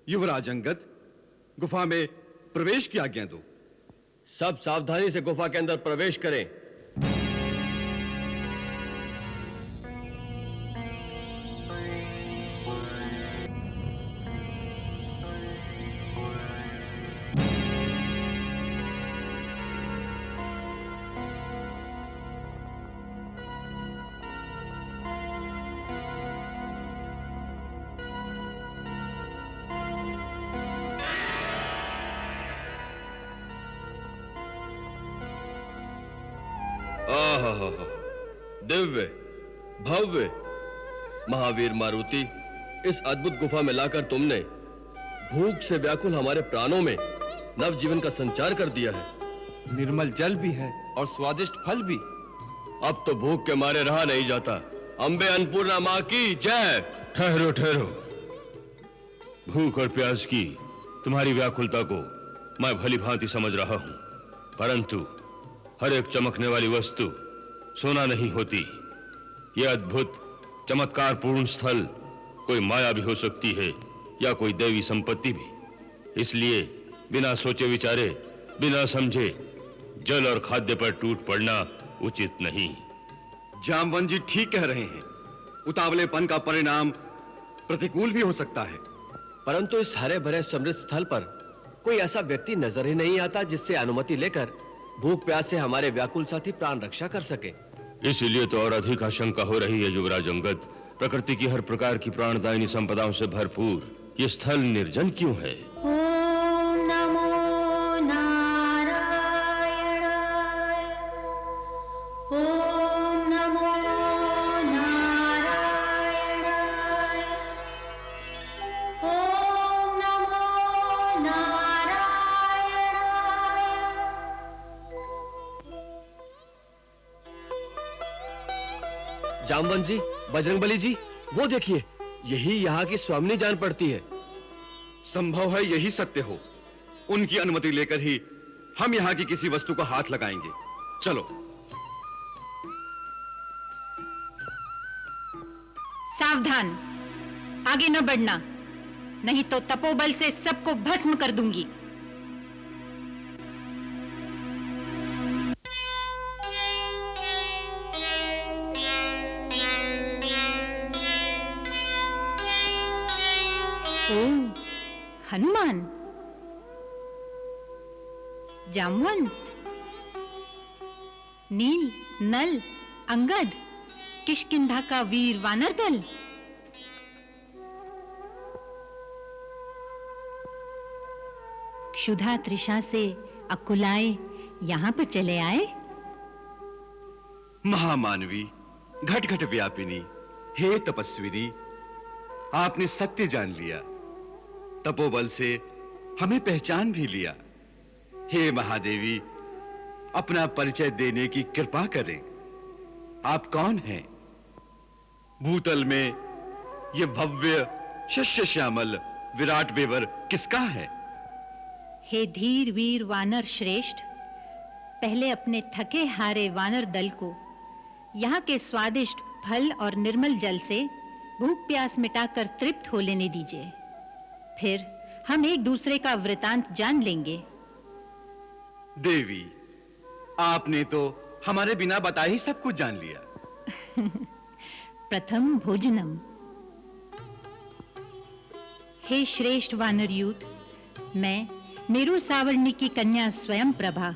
युवराज अंगद, गुफा में प्रवेश की आज्ञा दो। सब सावधानी से गुफा के अंदर प्रवेश करें। आहा, दिव्य भव्य महावीर मारुति, इस अद्भुत गुफा में लाकर तुमने भूख से व्याकुल हमारे प्राणों में नवजीवन का संचार कर दिया है। निर्मल जल भी है और स्वादिष्ट फल भी। अब तो भूख के मारे रहा नहीं जाता। अम्बे अन्नपूर्णा माँ की जय। ठहरो ठहरो। भूख और प्यास की तुम्हारी व्याकुलता को मैं भली भांति समझ रहा हूं, परंतु हर एक चमकने वाली वस्तु सोना नहीं होती। यह अद्भुत चमत्कारपूर्ण स्थल कोई माया भी हो सकती है या कोई देवी संपत्ति भी। इसलिए बिना सोचे विचारे, बिना समझे जल और खाद्य पर टूट पड़ना उचित नहीं। जामवंत जी ठीक कह रहे हैं। उतावलेपन का परिणाम प्रतिकूल भी हो सकता है। परंतु इस हरे भरे समृद्ध स्थल पर कोई ऐसा व्यक्ति नजर ही नहीं आता जिससे अनुमति लेकर भूख प्यास से हमारे व्याकुल साथी प्राण रक्षा कर सके। इसीलिए तो और अधिक आशंका हो रही है युवराज अंगद। प्रकृति की हर प्रकार की प्राणदायिनी संपदाओं से भरपूर ये स्थल निर्जन क्यों है? ओम नमो नारायणाय। ओम नमो नारायणाय। ओम नमो नारायणाय। जामवंत जी, बजरंगबली जी, वो देखिए, यही यहाँ की स्वामिनी जान पड़ती है। संभव है यही सत्य हो। उनकी अनुमति लेकर ही हम यहाँ की किसी वस्तु को हाथ लगाएंगे। चलो। सावधान, आगे न बढ़ना, नहीं तो तपोबल से सबको भस्म कर दूंगी। हनुमान, जामवंत, नील, नल, अंगद, किष्किंधा का वीर वानर दल। क्षुधा तृषा से अकुलाए यहां पर चले आए। महामानवी, घट घट व्यापिनी, हे तपस्विनी, आपने सत्य जान लिया। तपोबल से हमें पहचान भी लिया। हे महादेवी, अपना परिचय देने की कृपा करें। आप कौन हैं? भूतल में ये भव्य शस्य श्यामल विराट वेवर किसका है? हे धीर वीर वानर श्रेष्ठ, पहले अपने थके हारे वानर दल को यहाँ के स्वादिष्ट फल और निर्मल जल से भूख प्यास मिटाकर तृप्त हो लेने दीजिए। फिर हम एक दूसरे का वृतांत जान लेंगे। देवी, आपने तो हमारे बिना बताए ही सब कुछ जान लिया। प्रथम भोजनम। हे श्रेष्ठ वानर यूथ, मैं मेरु सावर्णी की कन्या स्वयं प्रभा,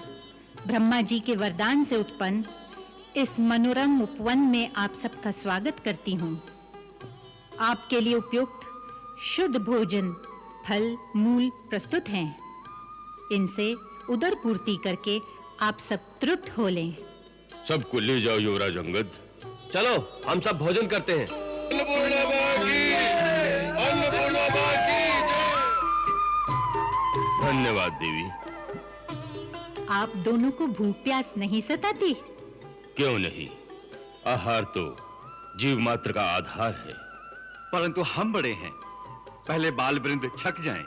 ब्रह्मा जी के वरदान से उत्पन्न इस मनोरम उपवन में आप सबका स्वागत करती हूँ। आपके लिए उपयुक्त शुद्ध भोजन, फल, मूल प्रस्तुत हैं। इनसे उदर पूर्ति करके आप सब तृप्त हो लें। सबको ले जाओ युवराज अंगद। चलो, हम सब भोजन करते हैं। धन्यवाद देवी। आप दोनों को भूख प्यास नहीं सताती? क्यों नहीं, आहार तो जीव मात्र का आधार है। परंतु हम बड़े हैं, पहले बाल वृंद छक जाएं।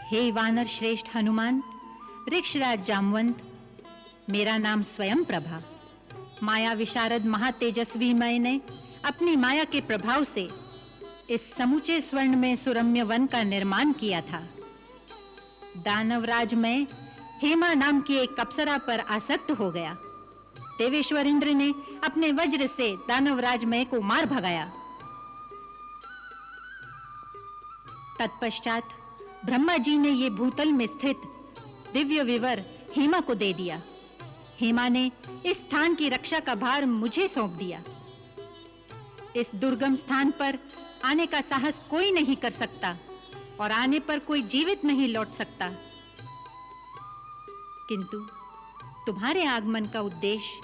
हे वानर श्रेष्ठ हनुमान, ऋक्षराज जामवंत, मेरा नाम स्वयं प्रभा। माया विशारद महातेजस्वी मैंने अपनी माया के प्रभाव से इस समूचे स्वर्ण में सुरम्य वन का निर्माण किया था। दानवराज में हेमा नाम की एक अप्सरा पर आसक्त हो गया। देवेश्वर इंद्र ने अपने वज्र से दानवराज में को मार भगाया। तत्पश्चात ब्रह्मा जी ने ये भूतल में स्थित दिव्य विवर हेमा को दे दिया। हेमा ने इस स्थान की रक्षा का भार मुझे सौंप दिया। इस दुर्गम स्थान पर आने का साहस कोई नहीं कर सकता और आने पर कोई जीवित नहीं लौट सकता। किंतु तुम्हारे आगमन का उद्देश्य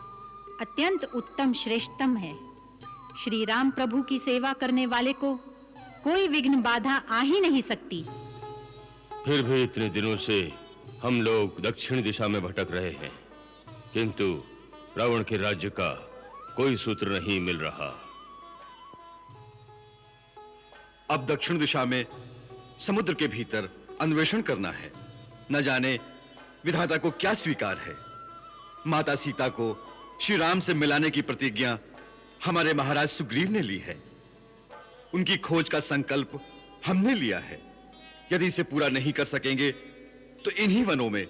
अत्यंत उत्तम श्रेष्ठतम है। श्री राम प्रभु की सेवा करने वाले को कोई विघ्न बाधा आ ही नहीं सकती। फिर भी इतने दिनों से हम लोग दक्षिण दिशा में भटक रहे हैं, किंतु रावण के राज्य का कोई सूत्र नहीं मिल रहा। अब दक्षिण दिशा में समुद्र के भीतर अन्वेषण करना है। न जाने विधाता को क्या स्वीकार है। माता सीता को श्री राम से मिलाने की प्रतिज्ञा हमारे महाराज सुग्रीव ने ली है। उनकी खोज का संकल्प हमने लिया है। यदि इसे पूरा नहीं कर सकेंगे तो इन्हीं वनों में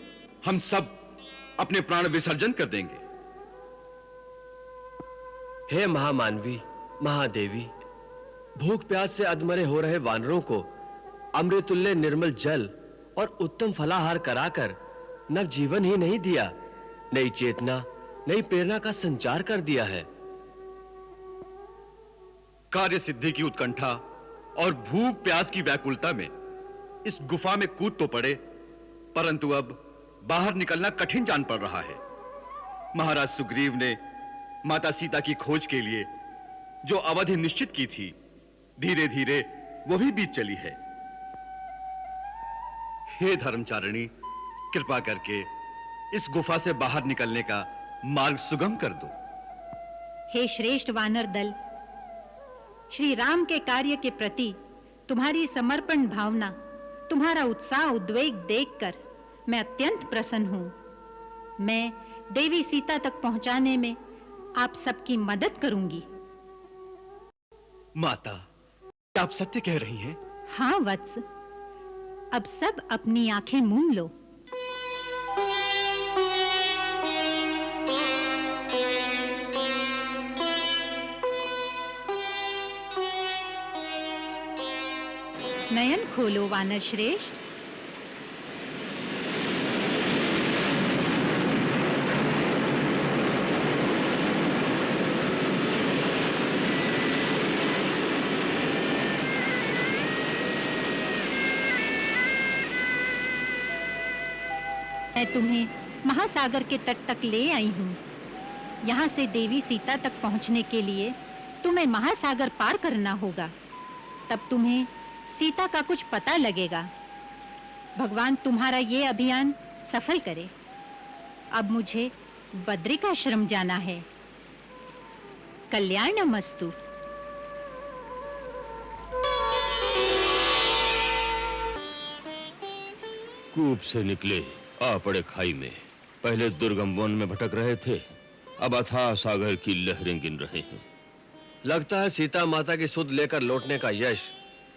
हम सब अपने प्राण विसर्जन कर देंगे। हे महामानवी, महादेवी, भूख प्यास से अधमरे हो रहे वानरों को अमृतुल्य निर्मल जल और उत्तम फलाहार कराकर नव जीवन ही नहीं दिया, नई चेतना, नई प्रेरणा का संचार कर दिया है। कार्य सिद्धि की उत्कंठा और भूख प्यास की व्याकुलता में इस गुफा में कूद तो पड़े, परंतु अब बाहर निकलना कठिन जान पड़ रहा है। महाराज सुग्रीव ने माता सीता की खोज के लिए जो अवधि निश्चित की थी, धीरे धीरे वो भी बीत चली है। हे धर्मचारिणी, कृपा करके इस गुफा से बाहर निकलने का मार्ग सुगम कर दो। हे श्रेष्ठ वानर दल, श्री राम के कार्य के प्रति तुम्हारी समर्पण भावना, तुम्हारा उत्साह उद्वेग देखकर मैं अत्यंत प्रसन्न हूं। मैं देवी सीता तक पहुंचाने में आप सबकी मदद करूंगी। माता, क्या आप सत्य कह रही हैं? हाँ वत्स, अब सब अपनी आंखें मूंद लो। नयन खोलो वानर श्रेष्ठ। मैं तुम्हें महासागर के तट तक ले आई हूं। यहां से देवी सीता तक पहुंचने के लिए तुम्हें महासागर पार करना होगा, तब तुम्हें सीता का कुछ पता लगेगा। भगवान तुम्हारा ये अभियान सफल करे। अब मुझे बद्रिकाश्रम जाना है। कल्याणमस्तु। कूप से निकले आ पड़े खाई में। पहले दुर्गम वन में भटक रहे थे, अब अथाह सागर की लहरें गिन रहे हैं। लगता है सीता माता की सुध लेकर लौटने का यश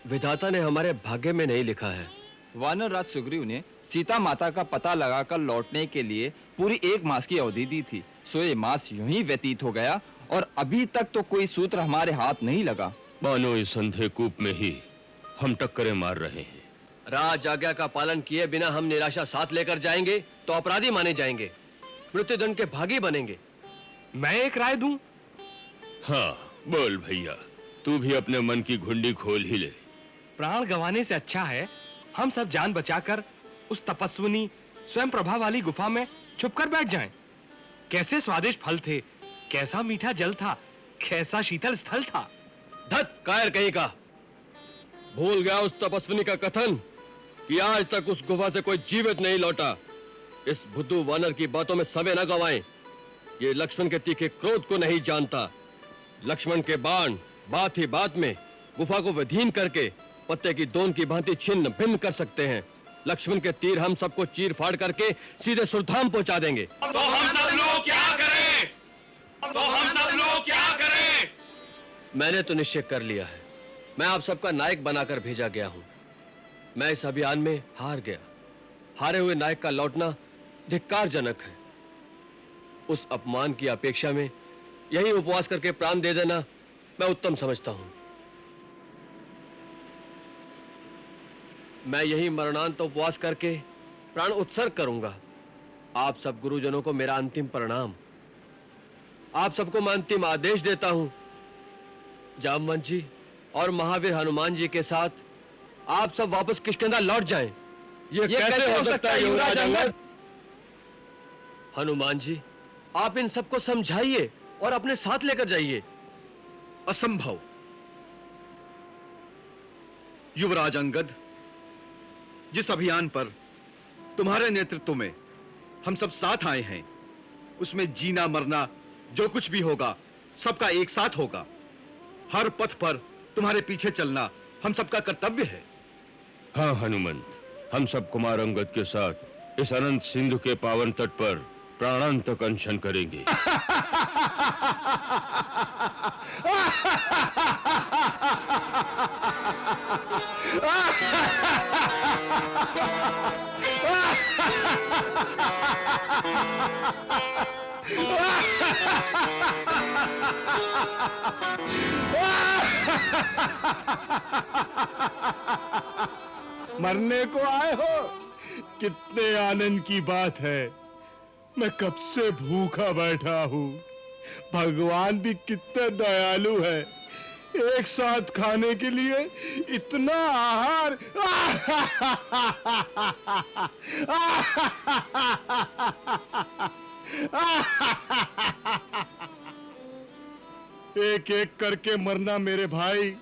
विधाता ने हमारे भाग्य में नहीं लिखा है। वानर राज सुग्रीव ने सीता माता का पता लगाकर लौटने के लिए पूरी 1 मास की अवधि दी थी। सो ये मास यूं ही व्यतीत हो गया और अभी तक तो कोई सूत्र हमारे हाथ नहीं लगा। मानो इस अंधे कूप में ही हम टक्करें मार रहे हैं। राज आज्ञा का पालन किए बिना हम निराशा साथ लेकर जाएंगे तो अपराधी माने जाएंगे, मृत्युदंड के भागी बनेंगे। मैं एक राय दूं? हाँ बोल भैया, तू भी अपने मन की घुंडी खोल ही ले। प्राण गंवाने से अच्छा है हम सब जान बचाकर उस तपस्विनी स्वयं प्रभा वाली गुफा में छुपकर बैठ जाएं। कैसे स्वादिष्ट फल थे, कैसा मीठा जल था, कैसा शीतल स्थल था। धत कायर कहीं का, भूल गया उस तपस्विनी का कथन कि आज तक उस गुफा से कोई जीवित नहीं लौटा। इस बुद्धू वानर की बातों में समय न गवाएं। ये लक्ष्मण के तीखे क्रोध को नहीं जानता। लक्ष्मण के बाण बात ही बात में गुफा को विधीन करके पत्ते की दोन की भांति छिन्न भिन्न कर सकते हैं। लक्ष्मण के तीर हम सबको चीर फाड़ करके सीधे सुरधाम पहुंचा देंगे। तो हम सब लोग क्या करें? तो हम सब लोग क्या करें? मैंने तो निश्चय कर लिया है। मैं आप सबका नायक बनाकर भेजा गया हूं। मैं इस अभियान में हार गया। हारे हुए नायक का लौटना धिक्कारजनक है। उस अपमान की अपेक्षा में यही उपवास करके प्राण दे देना मैं उत्तम समझता हूं। मैं यही मरणांत उपवास करके प्राण उत्सर्ग करूंगा। आप सब गुरुजनों को मेरा अंतिम प्रणाम। आप सबको मैं अंतिम आदेश देता हूं, जामवंत जी और महावीर हनुमान जी के साथ आप सब वापस किष्किंधा लौट जाएं। ये कैसे हो सकता है युवराज अंगद? हनुमान जी, आप इन सबको समझाइए और अपने साथ लेकर जाइए। असंभव। युवराज अंगद, जिस अभियान पर तुम्हारे नेतृत्व में हम सब साथ आए हैं, उसमें जीना मरना जो कुछ भी होगा सबका एक साथ होगा। हर पथ पर तुम्हारे पीछे चलना हम सबका कर्तव्य है। हाँ हनुमंत, हम सब कुमार अंगद के साथ इस अनंत सिंधु के पावन तट पर प्राणांत तक अनशन करेंगे। मरने को आए हो? कितने आनंद की बात है। मैं कब से भूखा बैठा हूँ। भगवान भी कितने दयालु है, एक साथ खाने के लिए इतना आहार। एक एक करके मरना मेरे भाई।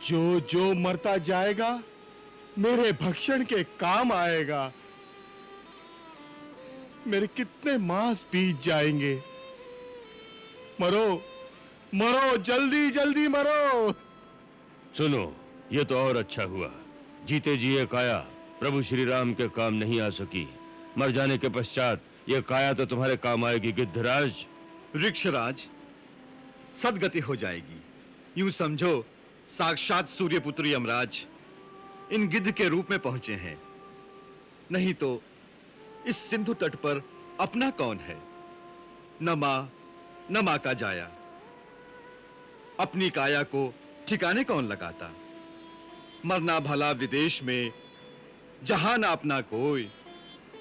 जो जो मरता जाएगा मेरे भक्षण के काम आएगा। मेरे कितने मास बीत जाएंगे। मरो मरो, जल्दी जल्दी मरो। सुनो, ये तो और अच्छा हुआ। जीते जी ये काया प्रभु श्री राम के काम नहीं आ सकी, मर जाने के पश्चात ये काया तो तुम्हारे काम आएगी गिद्धराज। वृक्षराज, सदगति हो जाएगी। यूं समझो साक्षात सूर्यपुत्र यमराज इन गिद्ध के रूप में पहुंचे हैं। नहीं तो इस सिंधु तट पर अपना कौन है? न मां न मां का जाया। अपनी काया को ठिकाने कौन लगाता? मरना भला विदेश में, जहां न अपना कोई।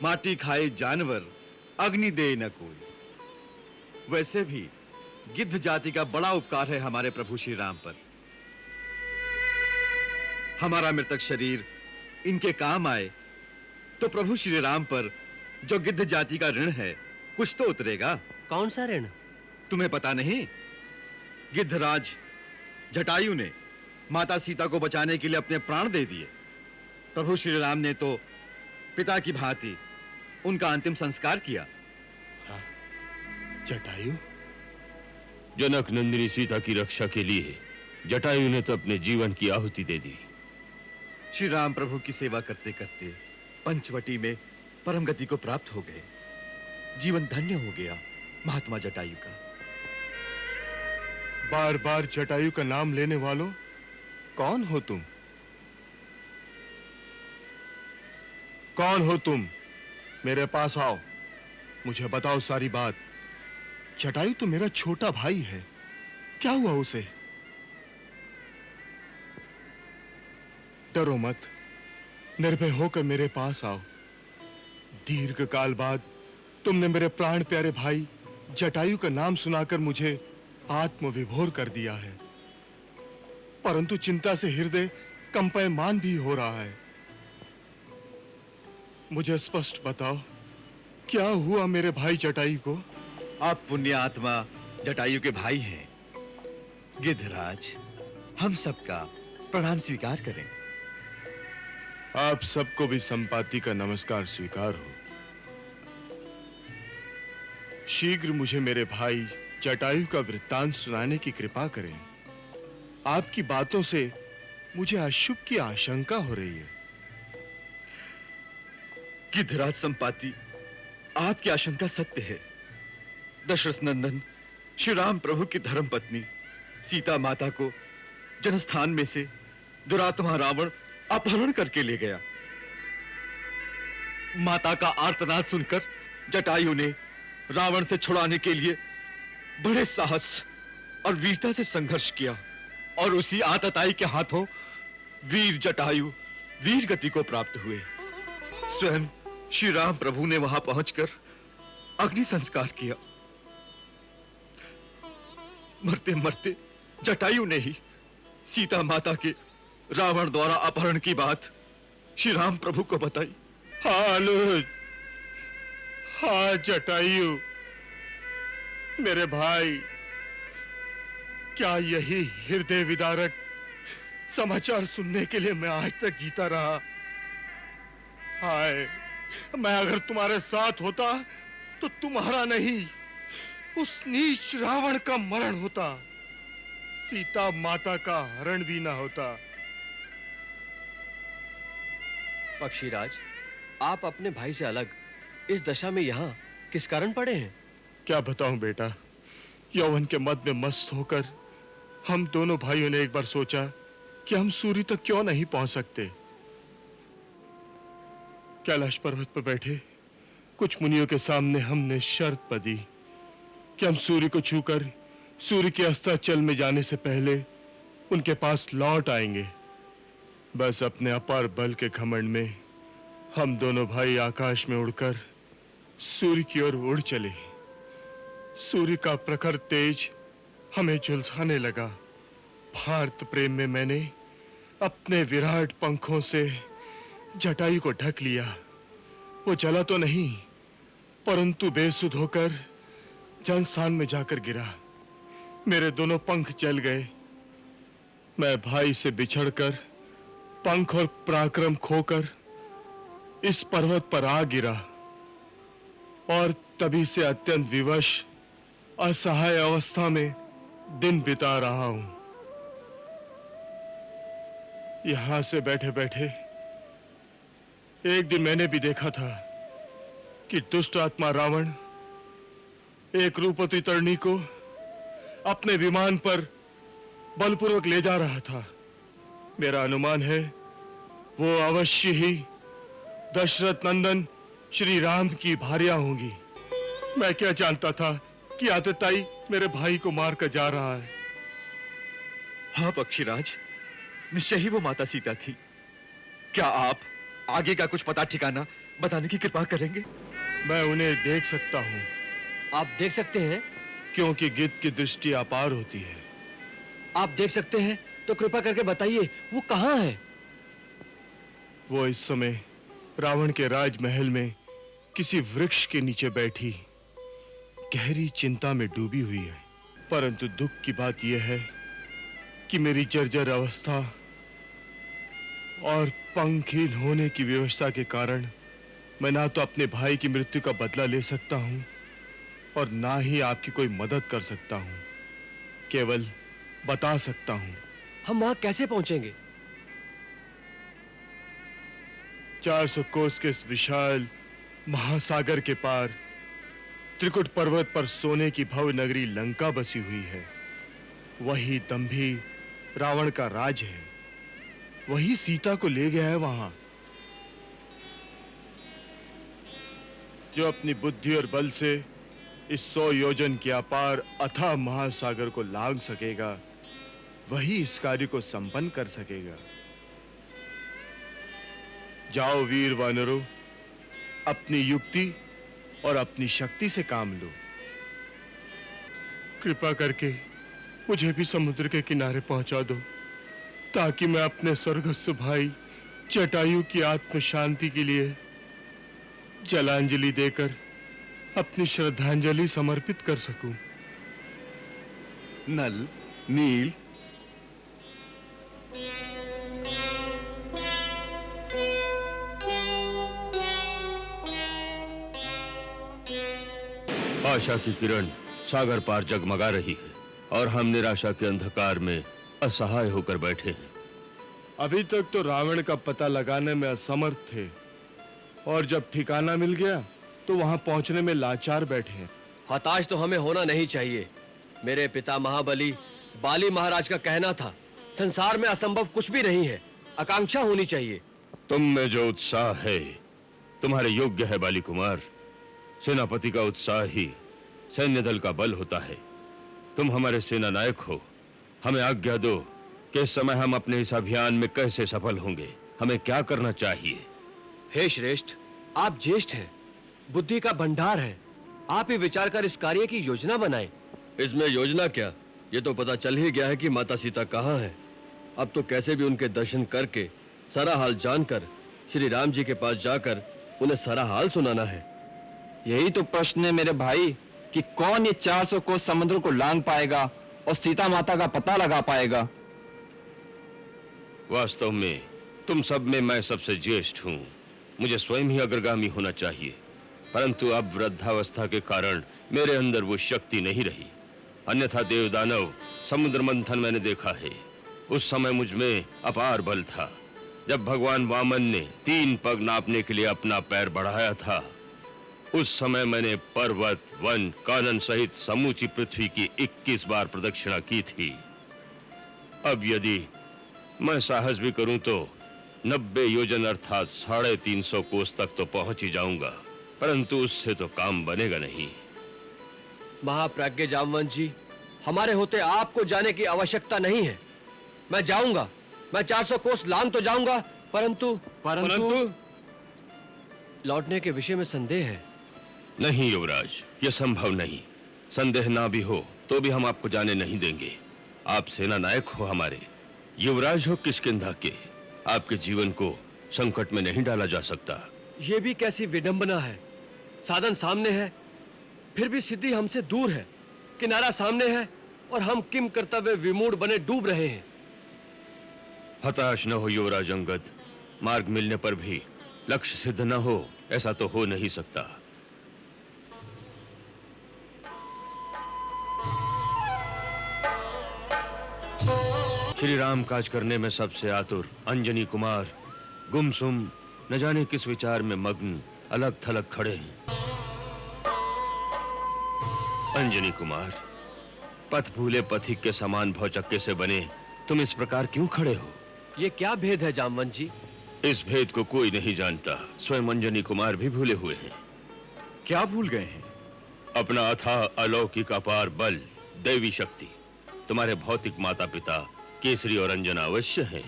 माटी खाए जानवर, अग्नि दे न कोई। वैसे भी गिद्ध जाति का बड़ा उपकार है हमारे प्रभु श्री राम पर। हमारा मृतक शरीर इनके काम आए तो प्रभु श्री राम पर जो गिद्ध जाति का ऋण है कुछ तो उतरेगा। कौन सा ऋण? तुम्हें पता नहीं? गिद्धराज जटायु ने माता सीता को बचाने के लिए अपने प्राण दे दिए। प्रभु श्री राम ने तो पिता की भांति उनका अंतिम संस्कार किया। जटायु? जनक नंदिनी सीता की रक्षा के लिए जटायु ने तो अपने जीवन की आहुति दे दी। श्री राम प्रभु की सेवा करते करते पंचवटी में परम गति को प्राप्त हो गए। जीवन धन्य हो गया महात्मा जटायु का। बार बार जटायु का नाम लेने वालों, कौन हो तुम? कौन हो तुम? मेरे पास आओ, मुझे बताओ सारी बात। जटायु तो मेरा छोटा भाई है, क्या हुआ उसे? डरो मत, निर्भय होकर मेरे पास आओ। दीर्घ काल बाद तुमने मेरे प्राण प्यारे भाई जटायु का नाम सुनाकर मुझे आत्मविभोर कर दिया है, परंतु चिंता से हृदय कंपायमान भी हो रहा है। मुझे स्पष्ट बताओ, क्या हुआ मेरे भाई जटायु को? आप पुण्य आत्मा जटायु के भाई हैं। गिद्धराज, हम सबका प्रणाम स्वीकार करें। आप सबको भी संपाति का नमस्कार स्वीकार हो। शीघ्र मुझे मेरे भाई जटायु का वृत्तांत सुनाने की कृपा करें। आपकी बातों से मुझे अशुभ की आशंका हो रही है। गिद्धराज संपाति, आपकी आशंका सत्य है। दशरथ नंदन श्री राम प्रभु की धर्म पत्नी सीता माता को जनस्थान में से दुरात्मा रावण अपहरण करके ले गया। माता का आर्तनाद सुनकर जटायु ने रावण से छुड़ाने के लिए बड़े साहस और वीरता से संघर्ष किया और उसी आतताई के हाथों वीर जटायु वीर गति को प्राप्त हुए। स्वयं श्री राम प्रभु ने वहां पहुंचकर अग्नि संस्कार किया। मरते मरते जटायु ने ही सीता माता के रावण द्वारा अपहरण की बात श्री राम प्रभु को बताई। हाँ अनुज, हाँ जटायु, मेरे भाई, क्या यही हृदय विदारक समाचार सुनने के लिए मैं आज तक जीता रहा? हाय, मैं अगर तुम्हारे साथ होता तो तुम्हारा नहीं, उस नीच रावण का मरण होता, सीता माता का हरण भी ना होता। पक्षीराज, आप अपने भाई से अलग इस दशा में यहाँ किस कारण पड़े हैं? क्या बताऊं बेटा, यौवन के मद में मस्त होकर हम दोनों भाइयों ने एक बार सोचा कि हम सूर्य तक क्यों नहीं पहुंच सकते। कैलाश पर्वत पर बैठे कुछ मुनियों के सामने हमने शर्त बंधी कि हम सूर्य को छूकर सूर्य के अस्ताचल में जाने से पहले उनके पास लौट आएंगे। बस अपने अपार बल के घमंड में हम दोनों भाई आकाश में उड़कर सूर्य की ओर उड़ चले। सूर्य का प्रखर तेज हमें झुलसाने लगा। भारत प्रेम में मैंने अपने विराट पंखों से जटायु को ढक लिया। वो जला तो नहीं, परंतु बेसुध होकर जनस्थान में जाकर गिरा। मेरे दोनों पंख जल गए। मैं भाई से बिछड़कर, पंख और पराक्रम खोकर इस पर्वत पर आ गिरा और तभी से अत्यंत विवश, असहाय अवस्था में दिन बिता रहा हूं। यहां से बैठे बैठे एक दिन मैंने भी देखा था कि दुष्ट आत्मा रावण एक रूपवती तरणी को अपने विमान पर बलपूर्वक ले जा रहा था। मेरा अनुमान है वो अवश्य ही दशरथ नंदन श्री राम की भार्या होंगी। मैं क्या जानता था कि आतताई मेरे भाई को मारकर जा रहा है। हाँ पक्षीराज, निश्चय ही वो माता सीता थी। क्या आप आगे का कुछ पता ठिकाना बताने की कृपा करेंगे? मैं उन्हें देख सकता हूँ। आप देख सकते हैं? क्योंकि गिद्ध की दृष्टि अपार होती है। आप देख सकते हैं तो कृपा करके बताइए वो कहाँ है? वो इस समय रावण के राजमहल में किसी वृक्ष के नीचे बैठी गहरी चिंता में डूबी हुई है। परंतु दुख की बात यह है कि मेरी जर्जर अवस्था और पंखहीन होने की व्यवस्था के कारण मैं ना तो अपने भाई की मृत्यु का बदला ले सकता हूं और ना ही आपकी कोई मदद कर सकता हूं। केवल बता सकता हूं। हम वहां कैसे पहुंचेंगे? 400 कोस के इस विशाल महासागर के पार त्रिकुट पर्वत पर सोने की भव्य नगरी लंका बसी हुई है। वही दंभी रावण का राज है। वही सीता को ले गया है वहां। जो अपनी बुद्धि और बल से इस 100 योजन के अपार अथाह महासागर को लांघ सकेगा, वही इस कार्य को संपन्न कर सकेगा। जाओ वीर वानरों, अपनी युक्ति और अपनी शक्ति से काम लो। कृपा करके मुझे भी समुद्र के किनारे पहुंचा दो, ताकि मैं अपने स्वर्गस्थ भाई जटायु की आत्म शांति के लिए जलांजलि देकर अपनी श्रद्धांजलि समर्पित कर सकूं। नल, नील, आशा की किरण सागर पार जगमगा रही है और हम निराशा के अंधकार में असहाय होकर बैठे हैं। अभी तक तो रावण का पता लगाने में असमर्थ थे और जब ठिकाना मिल गया तो वहां पहुंचने में लाचार बैठे हैं। हताश तो हमें होना नहीं चाहिए। मेरे पिता महाबली बाली महाराज का कहना था, संसार में असंभव कुछ भी नहीं है, आकांक्षा होनी चाहिए। तुम में जो उत्साह है तुम्हारे योग्य है बाली कुमार। सेनापति का उत्साह ही सैन्य दल का बल होता है। तुम हमारे सेना नायक हो। हमें आज्ञा दो कि इस समय हम अपने इस अभियान में कैसे सफल होंगे। हमें क्या करना चाहिए? हे श्रेष्ठ, आप ज्येष्ठ हैं, बुद्धि का भंडार है। आप ही विचार कर इस कार्य की योजना बनाएं। इसमें योजना क्या, ये तो पता चल ही गया है कि माता सीता कहाँ है। अब तो कैसे भी उनके दर्शन करके सारा हाल जानकर श्री राम जी के पास जाकर उन्हें सारा हाल सुनाना है। यही तो प्रश्न है मेरे भाई कि कौन ये 400 कोस समुद्र को लांग पाएगा और सीता माता का पता लगा पाएगा। वास्तव में तुम सब में मैं सबसे ज्येष्ठ हूँ। मुझे स्वयं ही अग्रगामी होना चाहिए, परंतु अब वृद्धावस्था के कारण मेरे अंदर वो शक्ति नहीं रही। अन्यथा देवदानव समुद्र मंथन मैंने देखा है। उस समय मुझ में अपार बल था। जब भगवान वामन ने 3 पग नापने के लिए अपना पैर बढ़ाया था, उस समय मैंने पर्वत, वन, कानन सहित समूची पृथ्वी की 21 बार प्रदक्षिणा की थी। अब यदि मैं साहस भी करूं तो 90 योजन अर्थात 350 कोस तक तो पहुंच ही जाऊंगा, परंतु उससे तो काम बनेगा नहीं। महाप्राज्ञ जामवंत जी, हमारे होते आपको जाने की आवश्यकता नहीं है। मैं जाऊंगा, मैं 400 कोस लांग तो जाऊंगा, परंतु लौटने के विषय में संदेह है। नहीं युवराज, यह संभव नहीं। संदेह ना भी हो तो भी हम आपको जाने नहीं देंगे। आप सेना नायक हो हमारे, युवराज हो किष्किंधा के। आपके जीवन को संकट में नहीं डाला जा सकता। ये भी कैसी विडंबना है। साधन सामने है, फिर भी सिद्धि हमसे दूर है। किनारा सामने है और हम किम कर्तव्य विमूढ़ बने डूब रहे हैं। हताश न हो युवराज अंगद। मार्ग मिलने पर भी लक्ष्य सिद्ध न हो, ऐसा तो हो नहीं सकता। श्री राम काज करने में सबसे आतुर अंजनी कुमार गुमसुम न जाने किस विचार में मग्न अलग थलग खड़े हैं। अंजनी कुमार, पथ भूले पथिक के समान भौचक्के से बने तुम इस प्रकार क्यों खड़े हो? ये क्या भेद है जामवंत जी? इस भेद को कोई नहीं जानता। स्वयं अंजनी कुमार भी भूले हुए हैं। क्या भूल गए हैं? अपना अथाह अलौकिक अपार बल, दैवी शक्ति। तुम्हारे भौतिक माता पिता केसरी और अंजना अवश्य हैं,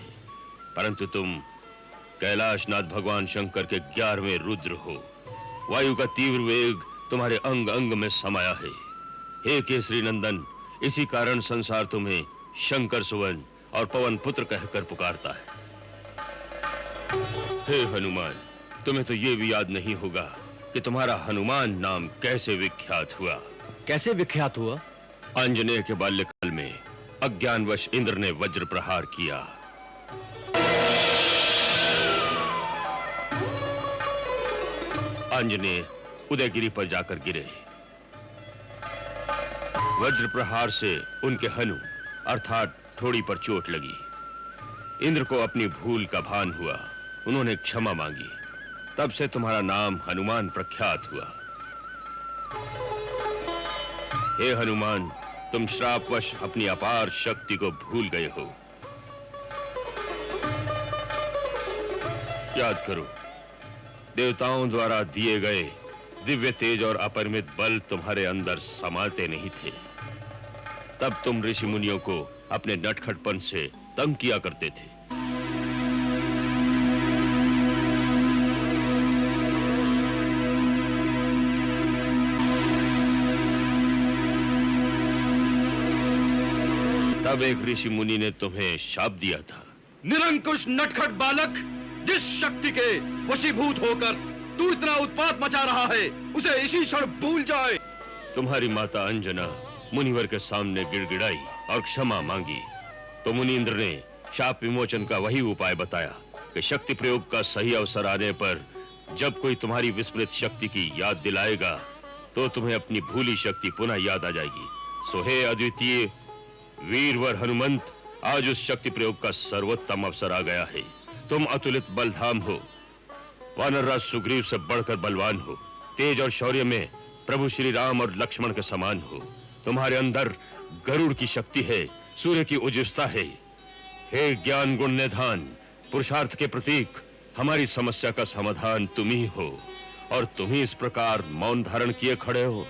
परंतु तुम कैलाशनाथ भगवान शंकर के 11वें रुद्र हो। वायु का तीव्र वेग तुम्हारे अंग अंग में समाया है। हे केसरी नंदन, इसी कारण संसार तुम्हें शंकर सुवन और पवन पुत्र कहकर पुकारता है। हे हनुमान, तुम्हें तो ये भी याद नहीं होगा कि तुम्हारा हनुमान नाम कैसे विख्यात हुआ। कैसे विख्यात हुआ? आंजनेय के बाल्यकाल में अज्ञानवश इंद्र ने वज्र प्रहार किया। आंजनेय उदयगिरी पर जाकर गिरे। वज्र प्रहार से उनके हनु अर्थात ठोड़ी पर चोट लगी। इंद्र को अपनी भूल का भान हुआ। उन्होंने क्षमा मांगी। तब से तुम्हारा नाम हनुमान प्रख्यात हुआ। हे हनुमान, तुम श्रापवश अपनी अपार शक्ति को भूल गए हो। याद करो, देवताओं द्वारा दिए गए दिव्य तेज और अपरिमित बल तुम्हारे अंदर समाते नहीं थे। तब तुम ऋषि मुनियों को अपने नटखटपन से तंग किया करते थे। तब एक ऋषि मुनि ने तुम्हें शाप दिया था। निरंकुश नटखट बालक, जिस शक्ति के वशीभूत होकर तू इतना उत्पात मचा रहा है, उसे इसी क्षण भूल जाए। तुम्हारी माता अंजना मुनिवर के सामने गिड़गिड़ाई और क्षमा मांगी तो मुनींद्र ने शाप विमोचन का वही उपाय बताया कि शक्ति प्रयोग का सही अवसर आने पर जब कोई तुम्हारी विस्मृत शक्ति की याद दिलाएगा तो तुम्हें अपनी भूली शक्ति पुनः याद आ जाएगी। सो हे अद्वितीय वीरवर हनुमंत, आज उस शक्ति प्रयोग का सर्वोत्तम अवसर आ गया है। तुम अतुलित बलधाम हो, वानरराज सुग्रीव से बढ़कर बलवान हो, तेज और शौर्य में प्रभु श्री राम और लक्ष्मण के समान हो। तुम्हारे अंदर गरुड़ की शक्ति है, सूर्य की उज्ज्वलता है। हे ज्ञान गुण निधान, पुरुषार्थ के प्रतीक, हमारी समस्या का समाधान तुम ही हो और तुम ही इस प्रकार मौन धारण किए खड़े हो।